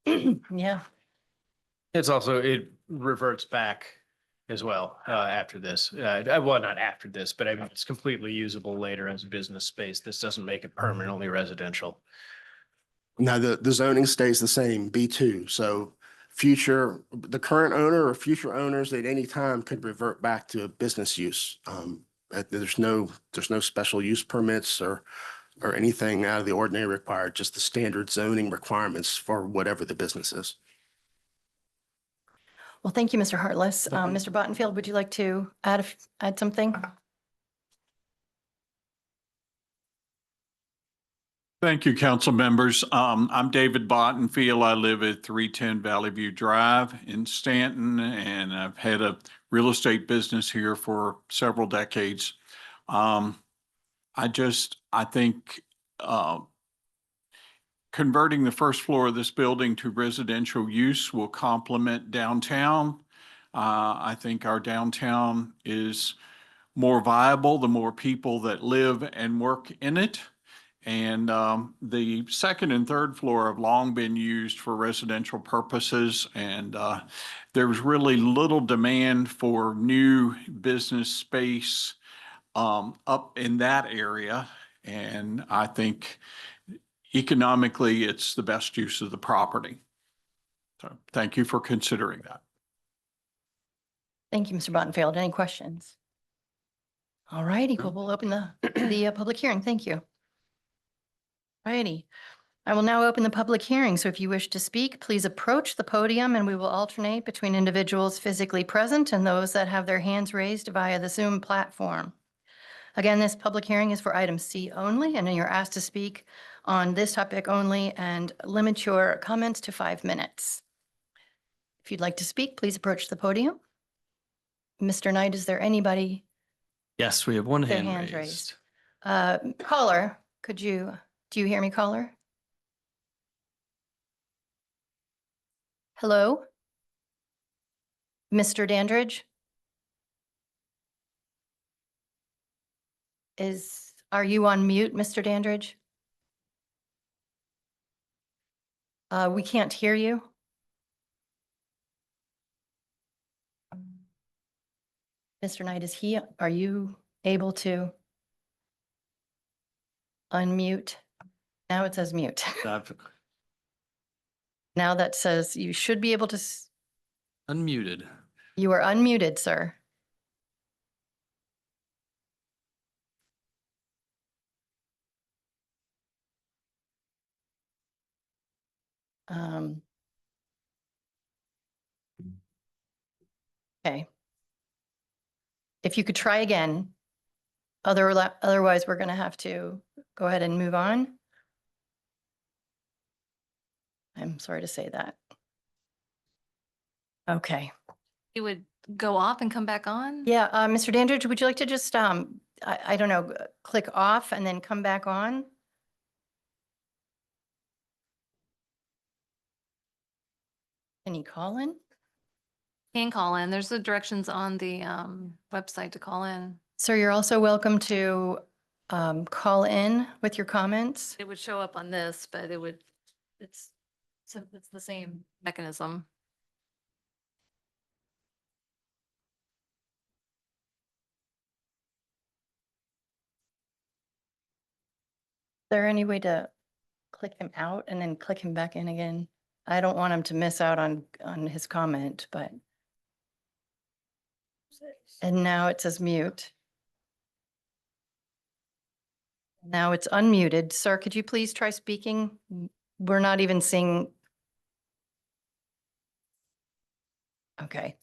Yeah. it's also, it reverts back as well after this. Well, not after this, but I mean, it's completely usable later as a business space. This doesn't make it permanently residential. Now, the zoning stays the same, B2. So the current owner or future owners at any time could revert back to business use. There's no special use permits or anything out of the ordinary required, just the standard zoning requirements for whatever the business is. Well, thank you, Mr. Hartless. Mr. Bottenfield, would you like to add something? Thank you, council members. I'm David Bottenfield. I live at 310 Valley View Drive in Staunton, and I've had a real estate business here for several decades. I think converting the first floor of this building to residential use will complement downtown. I think our downtown is more viable the more people that live and work in it. And the second and third floor have long been used for residential purposes, and there's really little demand for new business space up in that area. And I think economically, it's the best use of the property. So thank you for considering that. Thank you, Mr. Bottenfield. Any questions? All righty, well, we'll open the public hearing. Thank you. Righty. I will now open the public hearing. So if you wish to speak, please approach the podium and we will alternate between individuals physically present and those that have their hands raised via the Zoom platform. Again, this public hearing is for item C only, and you're asked to speak on this topic only and limit your comments to 5 minutes. If you'd like to speak, please approach the podium. Mr. Knight, is there anybody? Yes, we have one Their hand hand raised. Caller, do you hear me, caller? Hello? Mr. Dandridge? Are you on mute, Mr. Dandridge? We can't hear you. Mr. Knight, are you able to unmute? Now it says mute. Now that says you should be able to, Unmuted. you are unmuted, sir. Okay. If you could try again, otherwise we're going to have to go ahead and move on. I'm sorry to say that. Okay. It would go off and come back on? Yeah, Mr. Dandridge, would you like to just, I don't know, click off and then come back on? Can you call in? Can call in. There's the directions on the website to call in. Sir, you're also welcome to call in with your comments. It would show up on this, but it's the same mechanism. there any way to click him out and then click him back in again? I don't want him to miss out on his comment, but. And now it says mute. Now it's unmuted. Sir, could you please try speaking? We're not even seeing. Okay.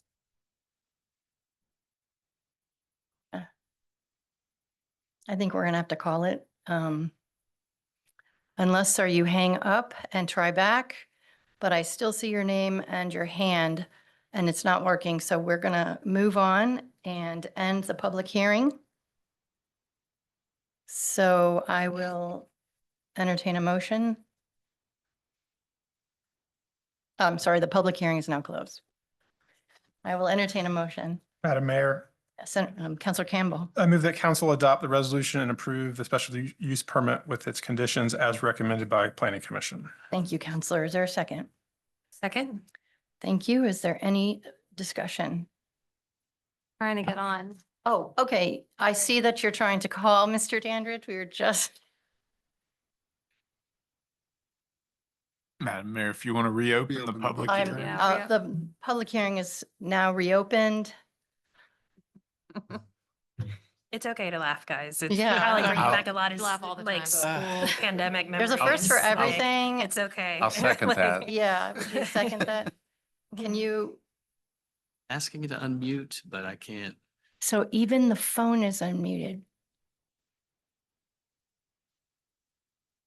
I think we're gonna have to call it. Unless, sir, you hang up and try back, but I still see your name and your hand and it's not working. So we're gonna move on and end the public hearing. So I will entertain a motion. I'm sorry, the public hearing is now closed. I will entertain a motion. Madam Mayor, Counselor Campbell, I move that council adopt the resolution and approve the special use permit with its conditions as recommended by Planning Commission. thank you, Counselor. Is there a second? Second, Thank you. Is there any discussion? Trying to get on. Oh, okay. I see that you're trying to call Mr. Dandridge. We were just, Madam Mayor, if you want to reopen the Reopen the public I'm, hearing. Yeah. the public hearing is now reopened. it's okay to laugh, guys. It's Yeah. probably bringing I'll- back a lot of Laugh all the like time. school pandemic There's a memories. first for Like, everything. It's okay. I'll second Like, that. Yeah, would you second that? Can you, Asking you to unmute, but I can't. so even the phone is unmuted.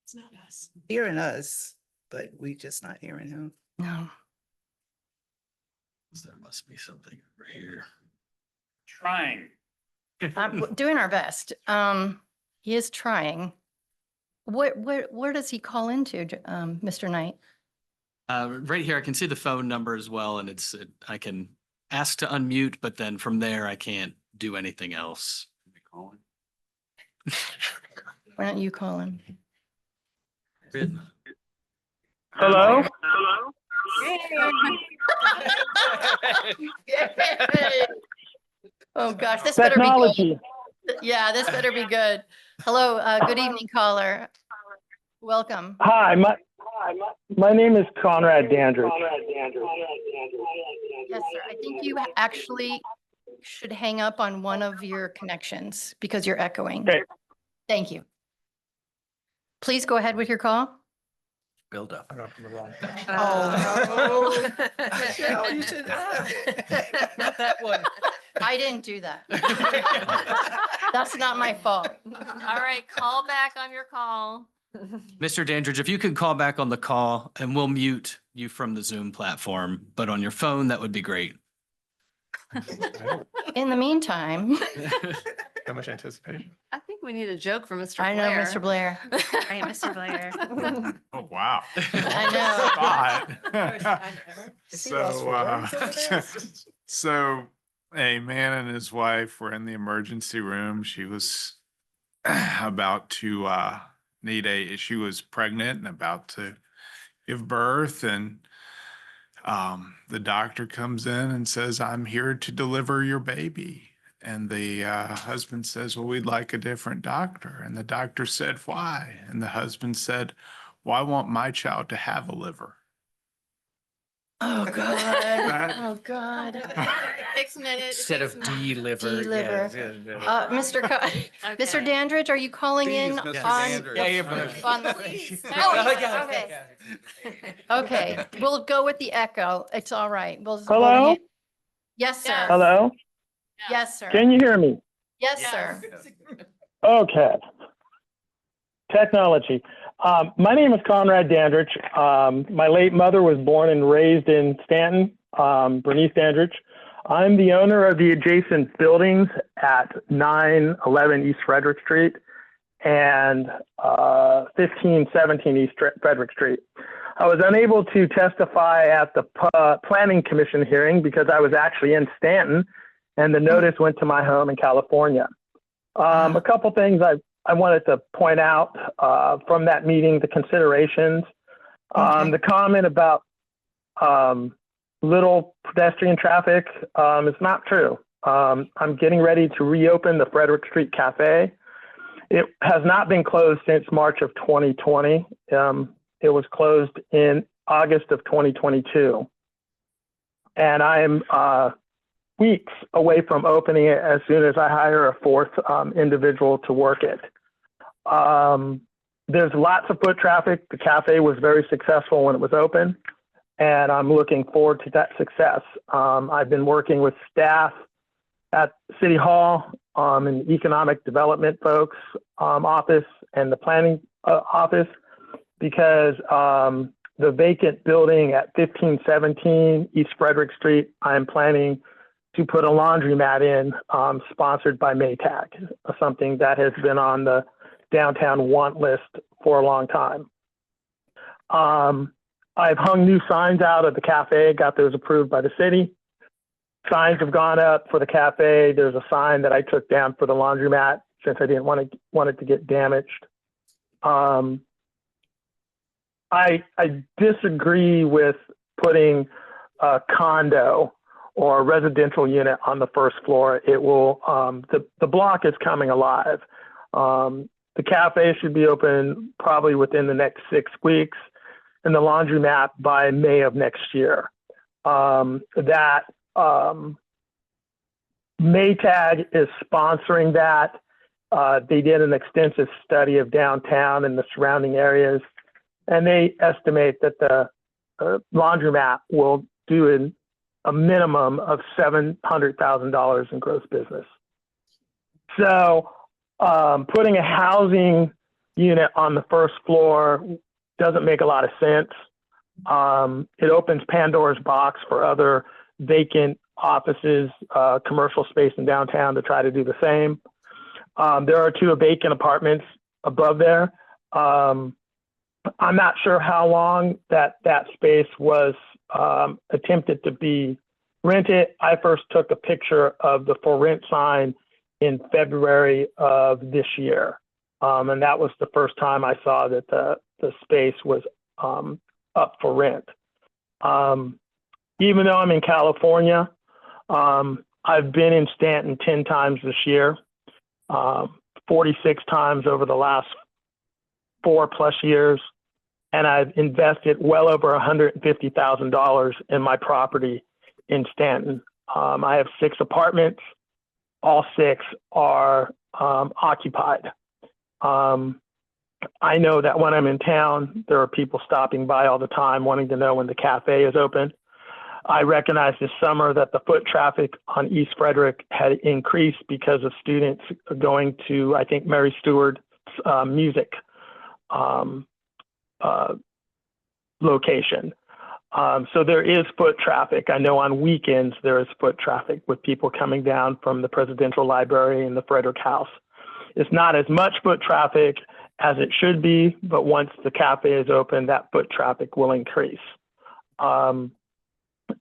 It's not us. Hearing us, but we just not hearing him. No. There must be something over here. Trying. I'm doing our best. He is trying. Where does he call into, Mr. Knight? Right here, I can see the phone number as well, and I can ask to unmute, but then from there, I can't do anything else. Why don't you call him? Hello? Oh, gosh, this better be good. Yeah, this better be good. Hello, good evening, caller. Welcome. Hi, my name is Conrad Dandridge. Yes, sir. I think you actually should hang up on one of your connections because you're echoing. Okay. Thank you. Please go ahead with your call. Build up. Oh, Michelle, you should have Not that one. I didn't do that. That's not my fault. All right, call back on your call. Mr. Dandridge, if you could call back on the call and we'll mute you from the Zoom platform, but on your phone, that would be great. In the meantime, So much anticipation. I think we need a joke from Mr. I know, Mr. Blair. Right, Mr. Blair. Oh, wow. I Spot. So a man and his wife were in the emergency room. She was about to she was pregnant and about to give birth, and the doctor comes in and says, "I'm here to deliver your baby." And the husband says, "Well, we'd like a different doctor." And the doctor said, "Why?" And the husband said, "Well, I want my child to have a liver." Oh, God. Oh, God. Fixing it. Instead of deliver. Deliver. Yeah. Mr. Dandridge, are you calling in Mr. on? Dandridge. Yeah, yeah. on the- Please. Oh, okay. Okay, we'll go with the echo. It's all right. We'll. Hello? Yes, sir. Hello? Yes, sir. Can you hear me? Yes, sir. Okay. Technology. My name is Conrad Dandridge. My late mother was born and raised in Staunton, Bernice Dandridge. I'm the owner of the adjacent buildings at 911 East Frederick Street and 1517 East Frederick Street. I was unable to testify at the Planning Commission hearing because I was actually in Staunton and the notice went to my home in California. A couple things I wanted to point out from that meeting, the considerations. The comment about little pedestrian traffic is not true. I'm getting ready to reopen the Frederick Street Cafe, It has not been closed since March of 2020. It was closed in August of 2022. And I am weeks away from opening it as soon as I hire a fourth individual to work it. There's lots of foot traffic. The cafe was very successful when it was open, and I'm looking forward to that success. I've been working with staff at City Hall and economic development folks office and the planning office, because the vacant building at 1517 East Frederick Street, I'm planning to put a laundromat in, sponsored by Maytag, something that has been on the downtown want list for a long time. I've hung new signs out at the cafe, got those approved by the city. Signs have gone up for the cafe. There's a sign that I took down for the laundromat since I didn't want it to get damaged. I disagree with putting a condo or a residential unit on the first floor. It will, the block is coming alive. The cafe should be open probably within the next 6 weeks, and the laundromat by May of next year. Maytag is sponsoring that. They did an extensive study of downtown and the surrounding areas, and they estimate that the laundromat will do a minimum of $700,000 in gross business. So putting a housing unit on the first floor doesn't make a lot of sense. It opens Pandora's box for other vacant offices, commercial space in downtown to try to do the same. There are 2 vacant apartments above there. I'm not sure how long that space was attempted to be rented. I first took a picture of the for rent sign in February of this year. And that was the first time I saw that the space was up for rent. Even though I'm in California, I've been in Staunton 10 times this year, 46 times over the last 4+ years. And I've invested well over $150,000 in my property in Staunton. I have 6 apartments. All 6 are occupied. I know that when I'm in town, there are people stopping by all the time wanting to know when the cafe is open. I recognize this summer that the foot traffic on East Frederick had increased because of students going to, I think, Mary Stewart's music location. So there is foot traffic. I know on weekends there is foot traffic with people coming down from the Presidential Library and the Frederick House. It's not as much foot traffic as it should be, but once the cafe is open, that foot traffic will increase.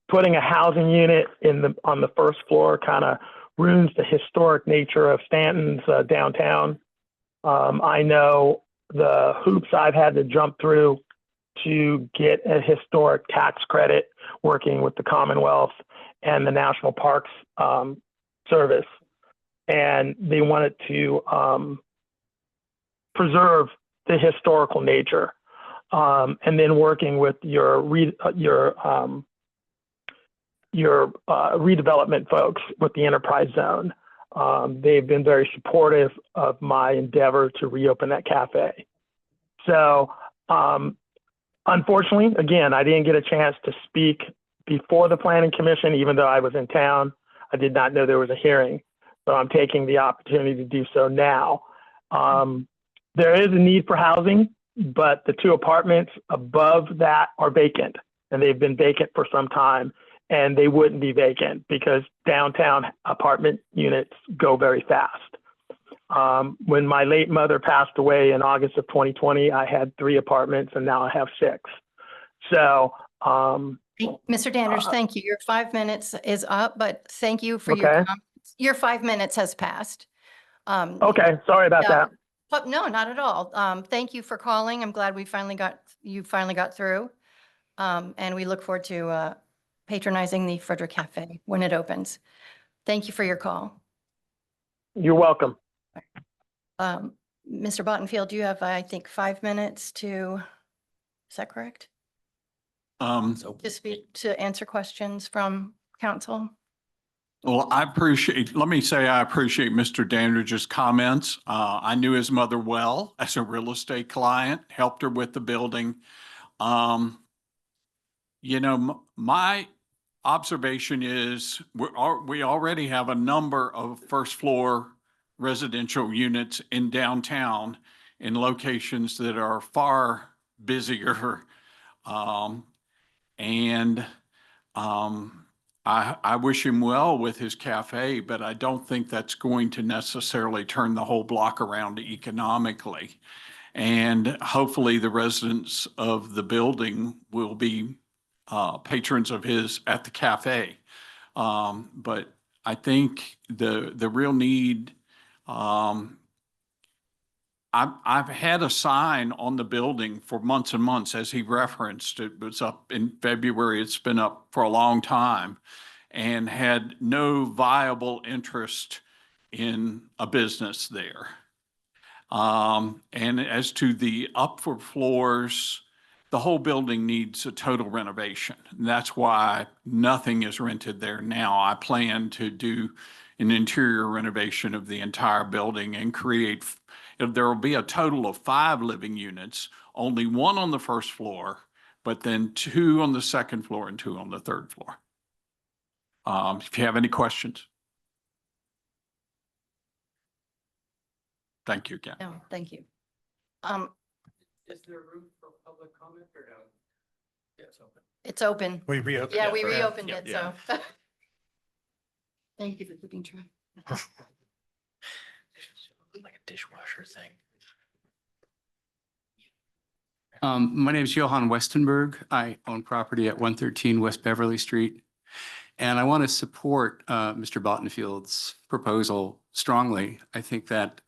Putting a housing unit on the first floor kind of ruins the historic nature of Staunton's downtown. I know the hoops I've had to jump through to get a historic tax credit working with the Commonwealth and the National Parks Service. And they wanted to preserve the historical nature. And then working with your redevelopment folks with the enterprise zone. They've been very supportive of my endeavor to reopen that cafe. So unfortunately, again, I didn't get a chance to speak before the Planning Commission, even though I was in town. I did not know there was a hearing. So I'm taking the opportunity to do so now. There is a need for housing, but the 2 apartments above that are vacant, and they've been vacant for some time, and they wouldn't be vacant because downtown apartment units go very fast. When my late mother passed away in August of 2020, I had 3 apartments, and now I have 6. So, Mr. Dandridge, thank you. Your 5 minutes is up, but thank you for your Okay. comments. Your 5 minutes has passed. Okay, sorry about that. But no, not at all. Thank you for calling. I'm glad you finally got through. And we look forward to patronizing the Frederick Cafe when it opens. Thank you for your call. You're welcome. Mr. Bottenfield, you have, I think, 5 minutes to, is that correct? To speak, to answer questions from council? Well, I appreciate, let me say I appreciate Mr. Dandridge's comments. I knew his mother well as a real estate client, helped her with the building. My observation is we already have a number of first floor residential units in downtown in locations that are far busier. And I wish him well with his cafe, but I don't think that's going to necessarily turn the whole block around economically. And hopefully the residents of the building will be patrons of his at the cafe. But I think the real need, I've had a sign on the building for months and months, as he referenced. It was up in February. It's been up for a long time and had no viable interest in a business there. And as to the upper floors, the whole building needs a total renovation. And that's why nothing is rented there now. I plan to do an interior renovation of the entire building and create, there will be a total of 5 living units, only 1 on the first floor, but then 2 on the second floor and 2 on the third floor. If you have any questions. Thank you again. No, thank you. Is there room for public comment or no? Yes, open. It's open. We reopened. Yeah, it, we right? reopened Yeah, it, so. Thank you for keeping track. Like a dishwasher thing. My name is Johann Westenberg. I own property at 113 West Beverly Street. And I want to support Mr. Bottenfield's proposal strongly. I think that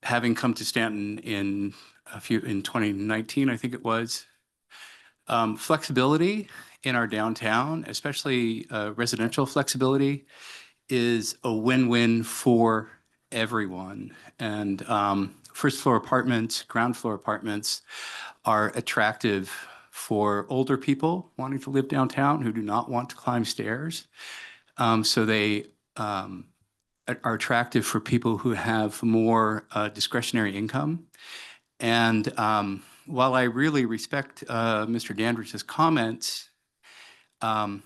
having come to Staunton in 2019, I think it was, flexibility in our downtown, especially residential flexibility, is a win-win for everyone. And first floor apartments, ground floor apartments are attractive for older people wanting to live downtown who do not want to climb stairs. So they are attractive for people who have more discretionary income. And while I really respect Mr. Dandridge's comments, I'm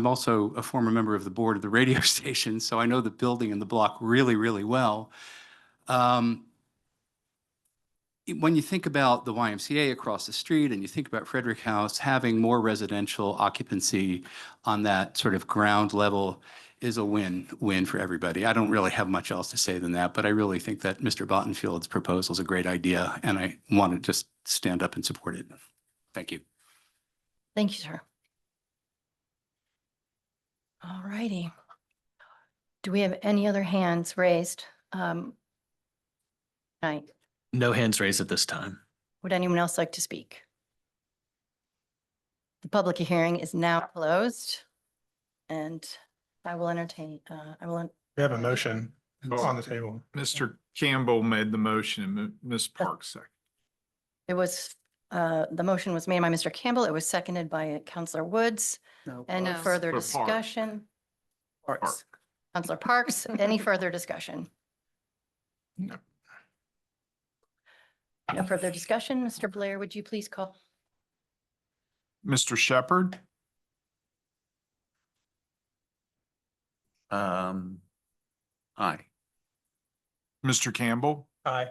also a former member of the board of the radio station, so I know the building and the block really, really well. When you think about the YMCA across the street and you think about Frederick House, having more residential occupancy on that sort of ground level is a win-win for everybody. I don't really have much else to say than that, but I really think that Mr. Bottenfield's proposal is a great idea, and I want to just stand up and support it. Thank you. Thank you, sir. All righty. Do we have any other hands raised? Tonight? No hands raised at this time. Would anyone else like to speak? The public hearing is now closed, and I will entertain, We have a motion on the table. Mr. Campbell made the motion and Ms. Parks second. it was, the motion was made by Mr. Campbell. It was seconded by Counselor Woods. Any No. further For Parks. discussion? Parks. Counselor Parks, any further discussion? No. No further discussion. Mr. Blair, would you please call? Mr. Shepherd, Aye. Mr. Campbell, Aye.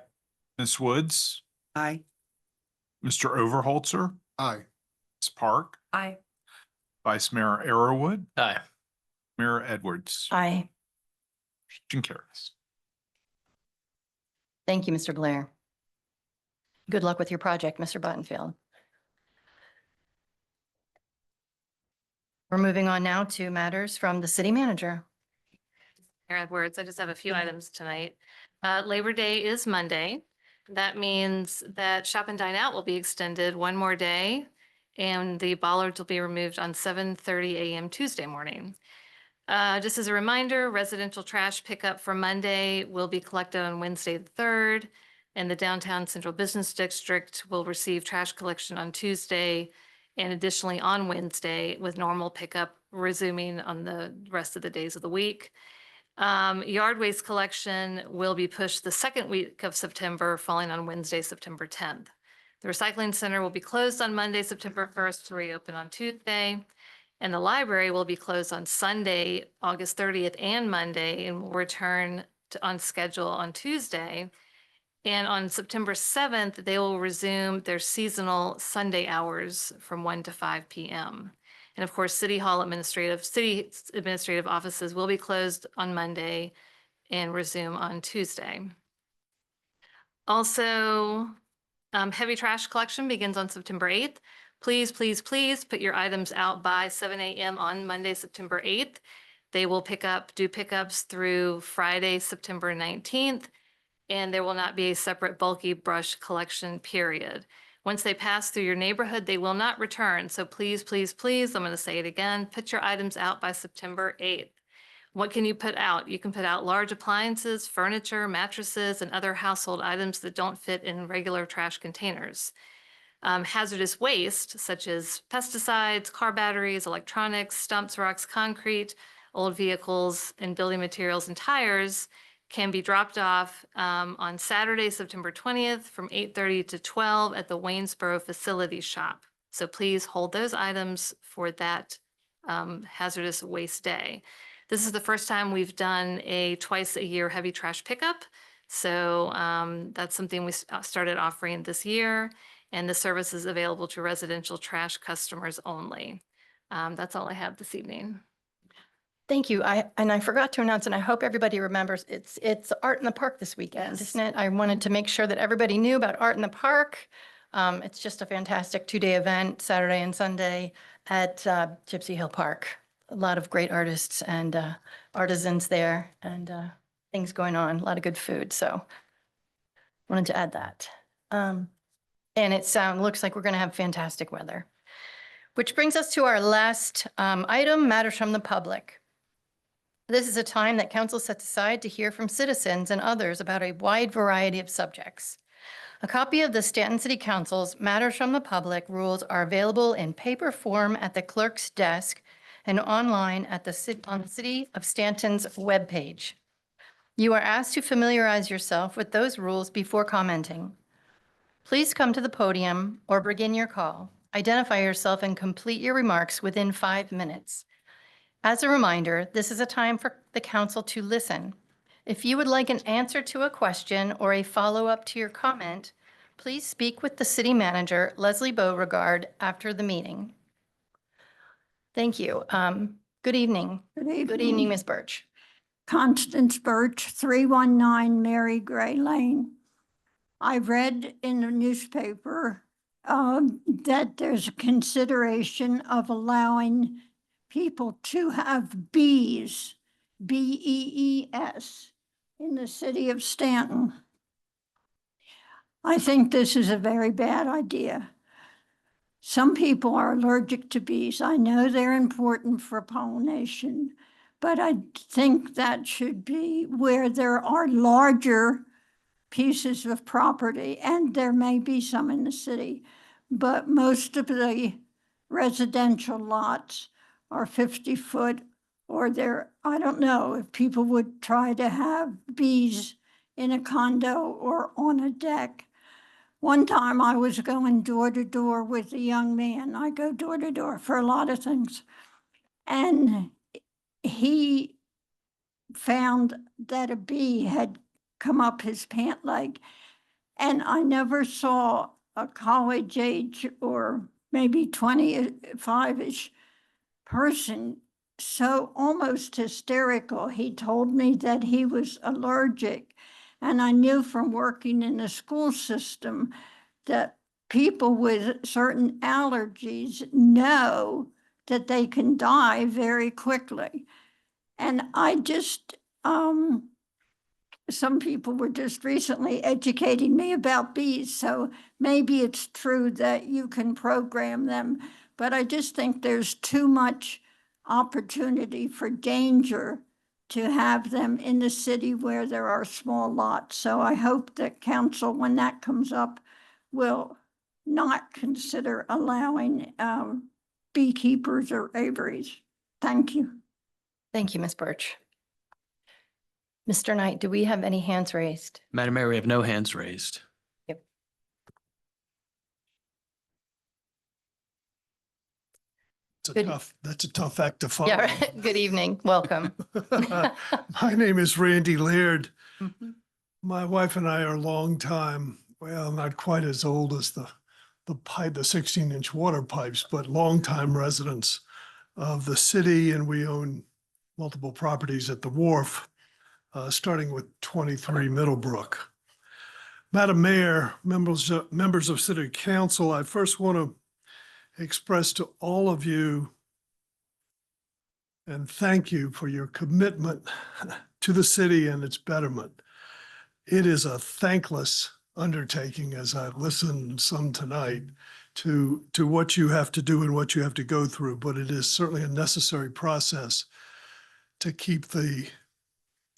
Ms. Woods, Aye. Mr. Overholzer, Aye. Ms. Park, Aye. Vice Mayor Arrowood, Aye. Mayor Edwards. Aye. Motion carries. Thank you, Mr. Blair. Good luck with your project, Mr. Buttonfield. We're moving on now to matters from the city manager. Mayor Edwards, I just have a few items tonight. Labor Day is Monday. That means that Shop and Dine Out will be extended one more day, and the bollards will be removed on 7:30 a.m. Tuesday morning. Just as a reminder, residential trash pickup for Monday will be collected on Wednesday the 3rd, and the downtown central business district will receive trash collection on Tuesday, and additionally on Wednesday, with normal pickup resuming on the rest of the days of the week. Yard waste collection will be pushed the second week of September, falling on Wednesday, September 10th. The recycling center will be closed on Monday, September 1st, to reopen on Tuesday. And the library will be closed on Sunday, August 30th, and Monday, and will return on schedule on Tuesday. And on September 7th, they will resume their seasonal Sunday hours from 1 to 5 p.m. And of course, city administrative offices will be closed on Monday and resume on Tuesday. Also, heavy trash collection begins on September 8th. Please, please, please put your items out by 7 a.m. on Monday, September 8th. They will do pickups through Friday, September 19th, and there will not be a separate bulky brush collection period. Once they pass through your neighborhood, they will not return. So please, please, please, I'm going to say it again, put your items out by September 8th. What can you put out? You can put out large appliances, furniture, mattresses, and other household items that don't fit in regular trash containers. Hazardous waste, such as pesticides, car batteries, electronics, stumps, rocks, concrete, old vehicles, and building materials and tires, can be dropped off on Saturday, September 20th from 8:30 to 12 at the Waynesboro Facility Shop. So please hold those items for that hazardous waste day. This is the first time we've done a twice-a-year heavy trash pickup. So that's something we started offering this year, and the service is available to residential trash customers only. That's all I have this evening. Thank you. I forgot to announce, and I hope everybody remembers, it's Art in the Park this weekend, isn't it? I wanted to make sure that everybody knew about Art in the Park. It's just a fantastic 2-day event, Saturday and Sunday at Gypsy Hill Park. A lot of great artists and artisans there, and things going on, a lot of good food. So wanted to add that. And it looks like we're going to have fantastic weather. Which brings us to our last item, matters from the public. This is a time that council sets aside to hear from citizens and others about a wide variety of subjects. A copy of the Staunton City Council's Matters from the Public rules are available in paper form at the clerk's desk and online at on the City of Staunton's webpage. You are asked to familiarize yourself with those rules before commenting. Please come to the podium or begin your call. Identify yourself and complete your remarks within 5 minutes. As a reminder, this is a time for the council to listen. If you would like an answer to a question or a follow-up to your comment, please speak with the city manager, Leslie Beauregard, after the meeting. Thank you. Good evening. Good evening, Ms. Birch. Constance Birch, 319 Mary Gray Lane. I read in the newspaper that there's a consideration of allowing people to have bees, B-E-E-S, in the city of Staunton. I think this is a very bad idea. Some people are allergic to bees. I know they're important for pollination, but I think that should be where there are larger pieces of property, and there may be some in the city, but most of the residential lots are 50-foot, or I don't know if people would try to have bees in a condo or on a deck. One time I was going door to door with a young man. I go door to door for a lot of things. And he found that a bee had come up his pant leg. And I never saw a college age or maybe 25-ish person so almost hysterical. He told me that he was allergic. And I knew from working in the school system that people with certain allergies know that they can die very quickly. And I just, some people were just recently educating me about bees, so maybe it's true that you can program them, but I just think there's too much opportunity for danger to have them in the city where there are small lots. So I hope that council, when that comes up, will not consider allowing beekeepers or aviaries. Thank you. Thank you, Ms. Birch. Mr. Knight, do we have any hands raised? Madam Mayor, we have no hands raised. Good- That's a tough act to follow. Yeah, right. Good evening. Welcome. My name is Randy Laird. Mhm. My wife and I are long time, well, not quite as old as the pipe, the 16-inch water pipes, but longtime residents of the city, and we own multiple properties at the wharf, starting with 23 Middlebrook. Madam Mayor, members of City Council, I first want to express to all of you and thank you for your commitment to the city and its betterment. It is a thankless undertaking, as I've listened some tonight, to what you have to do and what you have to go through, but it is certainly a necessary process to keep the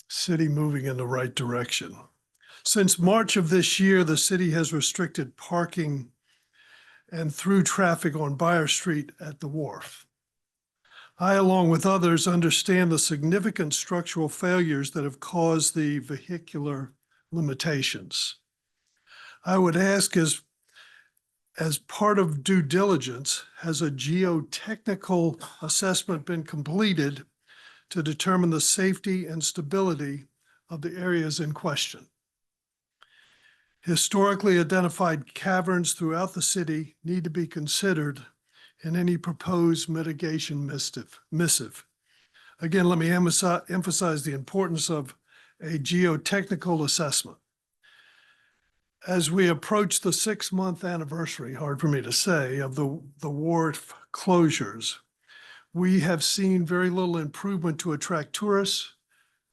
city moving in the right direction. Since March of this year, the city has restricted parking and through traffic on Buyer Street at the wharf. I, along with others, understand the significant structural failures that have caused the vehicular limitations. I would ask, as part of due diligence, has a geotechnical assessment been completed to determine the safety and stability of the areas in question? Historically identified caverns throughout the city need to be considered in any proposed mitigation missive. Again, let me emphasize the importance of a geotechnical assessment. As we approach the 6-month anniversary, hard for me to say, of the wharf closures, we have seen very little improvement to attract tourists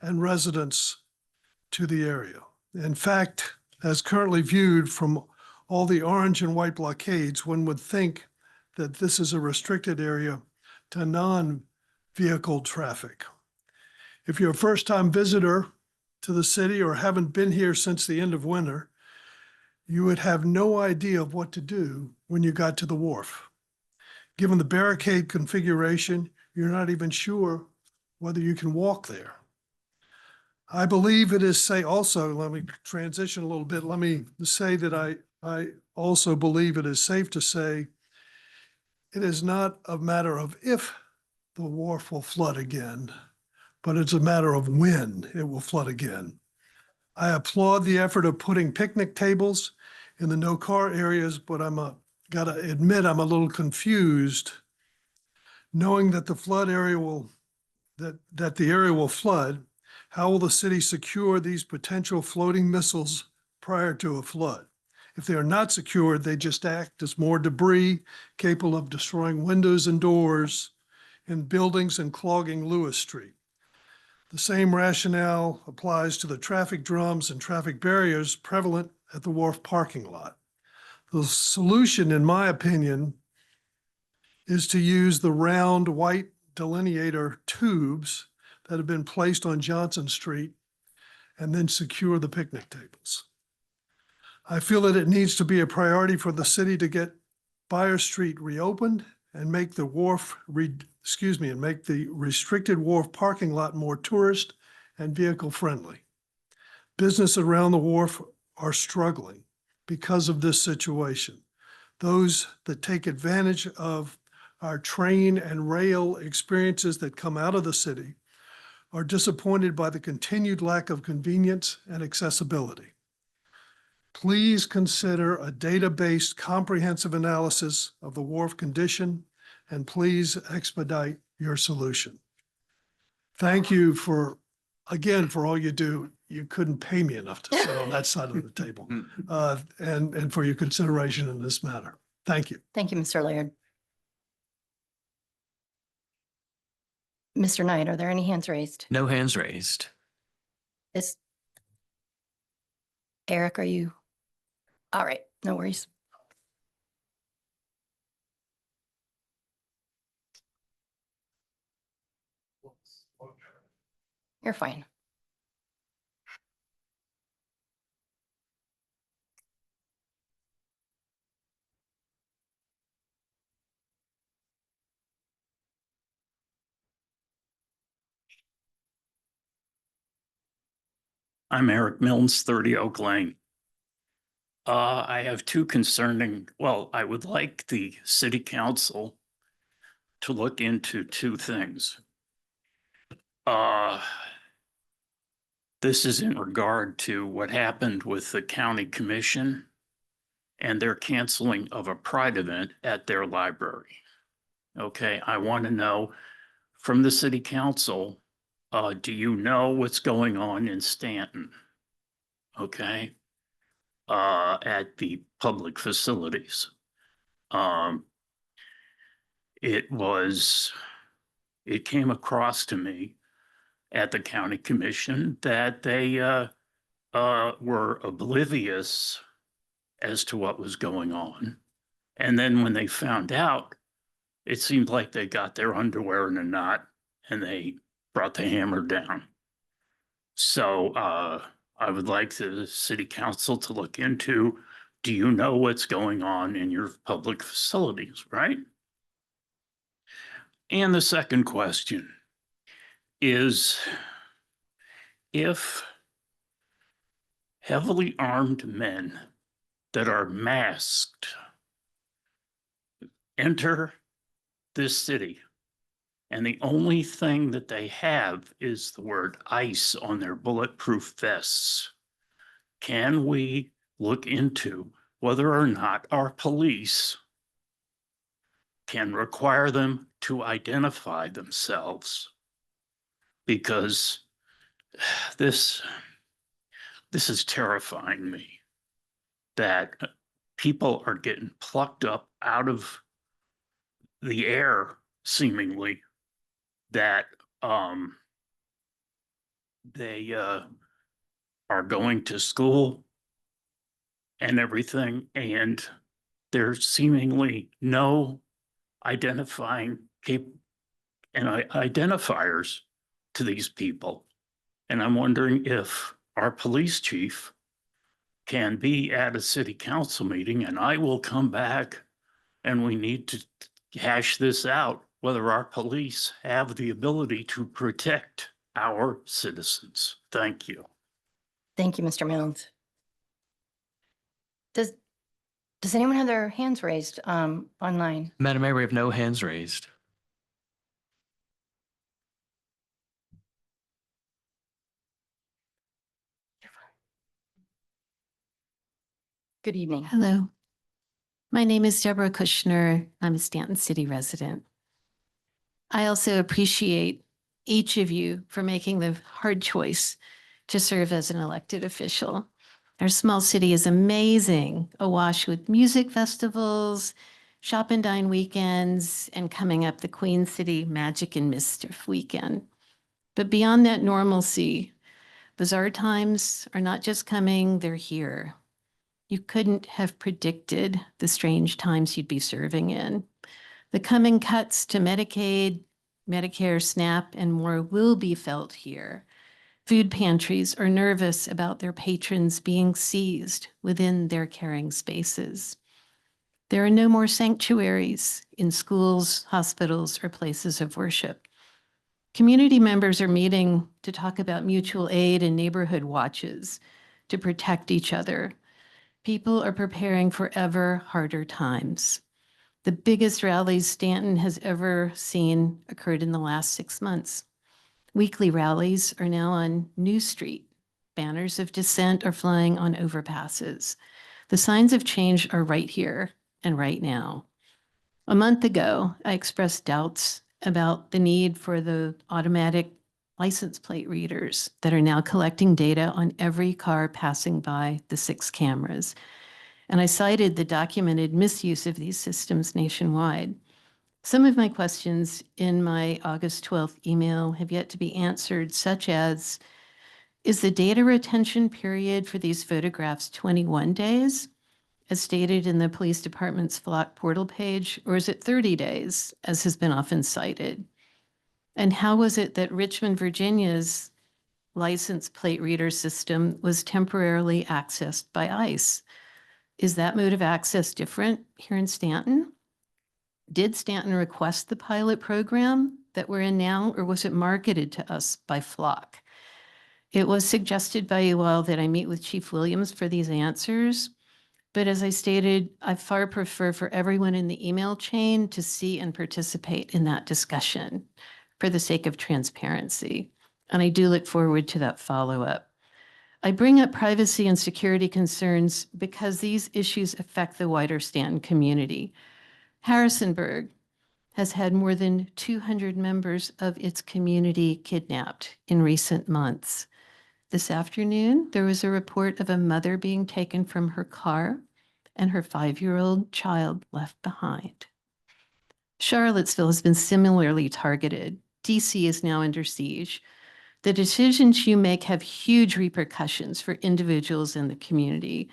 and residents to the area. In fact, as currently viewed from all the orange and white blockades, one would think that this is a restricted area to non-vehicle traffic. If you're a first-time visitor to the city or haven't been here since the end of winter, you would have no idea of what to do when you got to the wharf. Given the barricade configuration, you're not even sure whether you can walk there. I believe it is also, let me transition a little bit. Let me say that I also believe it is safe to say it is not a matter of if the wharf will flood again, but it's a matter of when it will flood again. I applaud the effort of putting picnic tables in the no-car areas, but gotta admit I'm a little confused knowing that the flood area that the area will flood. How will the city secure these potential floating missiles prior to a flood? If they are not secured, they just act as more debris capable of destroying windows and doors in buildings and clogging Lewis Street. The same rationale applies to the traffic drums and traffic barriers prevalent at the wharf parking lot. The solution, in my opinion, is to use the round white delineator tubes that have been placed on Johnson Street and then secure the picnic tables. I feel that it needs to be a priority for the city to get Buyer Street reopened and make the make the restricted wharf parking lot more tourist and vehicle friendly. Businesses around the wharf are struggling because of this situation. Those that take advantage of our train and rail experiences that come out of the city are disappointed by the continued lack of convenience and accessibility. Please consider a data-based comprehensive analysis of the wharf condition, and please expedite your solution. Thank you again, for all you do. You couldn't pay me enough to sit on that side of the table, and for your consideration in this matter. Thank you. Thank you, Mr. Laird. Mr. Knight, are there any hands raised? No hands raised. Eric, are you? All right, no worries. You're fine. I'm Eric Milnes, 30 Oak Lane. I have two concerning, well, I would like the city council to look into two things. This is in regard to what happened with the county commission and their canceling of a Pride event at their library. Okay, I want to know from the city council, do you know what's going on in Staunton? Okay, at the public facilities. It came across to me at the county commission that they were oblivious as to what was going on. And then when they found out, it seemed like they got their underwear in a knot and they brought the hammer down. So I would like the city council to look into, do you know what's going on in your public facilities, right? And the second question is, if heavily armed men that are masked enter this city, and the only thing that they have is the word ICE on their bulletproof vests, can we look into whether or not our police can require them to identify themselves? Because this is terrifying me, that people are getting plucked up out of the air, seemingly, that they are going to school and everything, and there's seemingly no identifying identifiers to these people. And I'm wondering if our police chief can be at a city council meeting, and I will come back and we need to hash this out, whether our police have the ability to protect our citizens. Thank you. Thank you, Mr. Milnes. Does anyone have their hands raised online? Madam Mayor, we have no hands raised. Good evening. Hello. My name is Deborah Kushner. I'm a Staunton City resident. I also appreciate each of you for making the hard choice to serve as an elected official. Our small city is amazing, awash with music festivals, shop and dine weekends, and coming up the Queen City Magic and Mischief weekend. But beyond that normalcy, bizarre times are not just coming, they're here. You couldn't have predicted the strange times you'd be serving in. The coming cuts to Medicaid, Medicare, SNAP, and more will be felt here. Food pantries are nervous about their patrons being seized within their caring spaces. There are no more sanctuaries in schools, hospitals, or places of worship. Community members are meeting to talk about mutual aid and neighborhood watches to protect each other. People are preparing for ever harder times. The biggest rallies Staunton has ever seen occurred in the last 6 months. Weekly rallies are now on New Street. Banners of dissent are flying on overpasses. The signs of change are right here and right now. A month ago, I expressed doubts about the need for the automatic license plate readers that are now collecting data on every car passing by the 6 cameras. And I cited the documented misuse of these systems nationwide. Some of my questions in my August 12th email have yet to be answered, such as, is the data retention period for these photographs 21 days, as stated in the police department's Flock portal page, or is it 30 days, as has been often cited? And how was it that Richmond, Virginia's license plate reader system was temporarily accessed by ICE? Is that mode of access different here in Staunton? Did Staunton request the pilot program that we're in now, or was it marketed to us by Flock? It was suggested by you all that I meet with Chief Williams for these answers. But as I stated, I far prefer for everyone in the email chain to see and participate in that discussion for the sake of transparency. And I do look forward to that follow-up. I bring up privacy and security concerns because these issues affect the wider Staunton community. Harrisonburg has had more than 200 members of its community kidnapped in recent months. This afternoon, there was a report of a mother being taken from her car and her 5-year-old child left behind. Charlottesville has been similarly targeted. DC is now under siege. The decisions you make have huge repercussions for individuals in the community.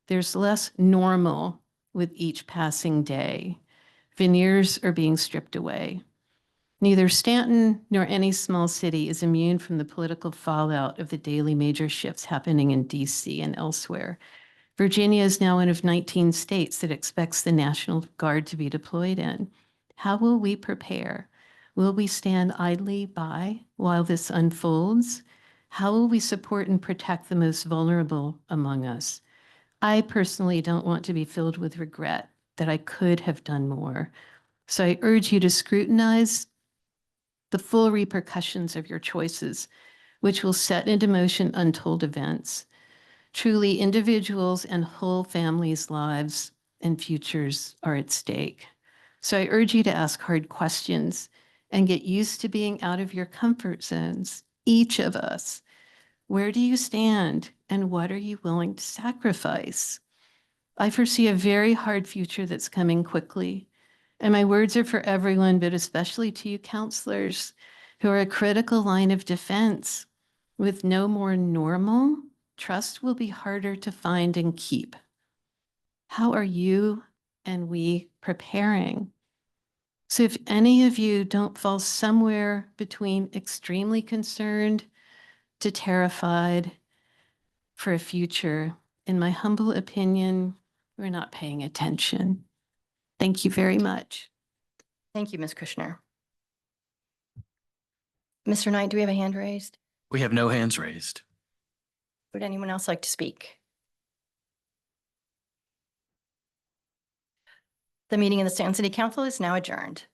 There's less normal with each passing day. Veneers are being stripped away. Neither Staunton nor any small city is immune from the political fallout of the daily major shifts happening in DC and elsewhere. Virginia is now one of 19 states that expects the National Guard to be deployed in. How will we prepare? Will we stand idly by while this unfolds? How will we support and protect the most vulnerable among us? I personally don't want to be filled with regret that I could have done more. So I urge you to scrutinize the full repercussions of your choices, which will set into motion untold events. Truly, individuals and whole families' lives and futures are at stake. So I urge you to ask hard questions and get used to being out of your comfort zones, each of us. Where do you stand and what are you willing to sacrifice? I foresee a very hard future that's coming quickly. And my words are for everyone, but especially to you counselors who are a critical line of defense. With no more normal, trust will be harder to find and keep. How are you and we preparing? So if any of you don't fall somewhere between extremely concerned to terrified for a future, in my humble opinion, we're not paying attention. Thank you very much. Thank you, Ms. Kushner. Mr. Knight, do we have a hand raised? We have no hands raised. Would anyone else like to speak? The meeting of the Staunton City Council is now adjourned.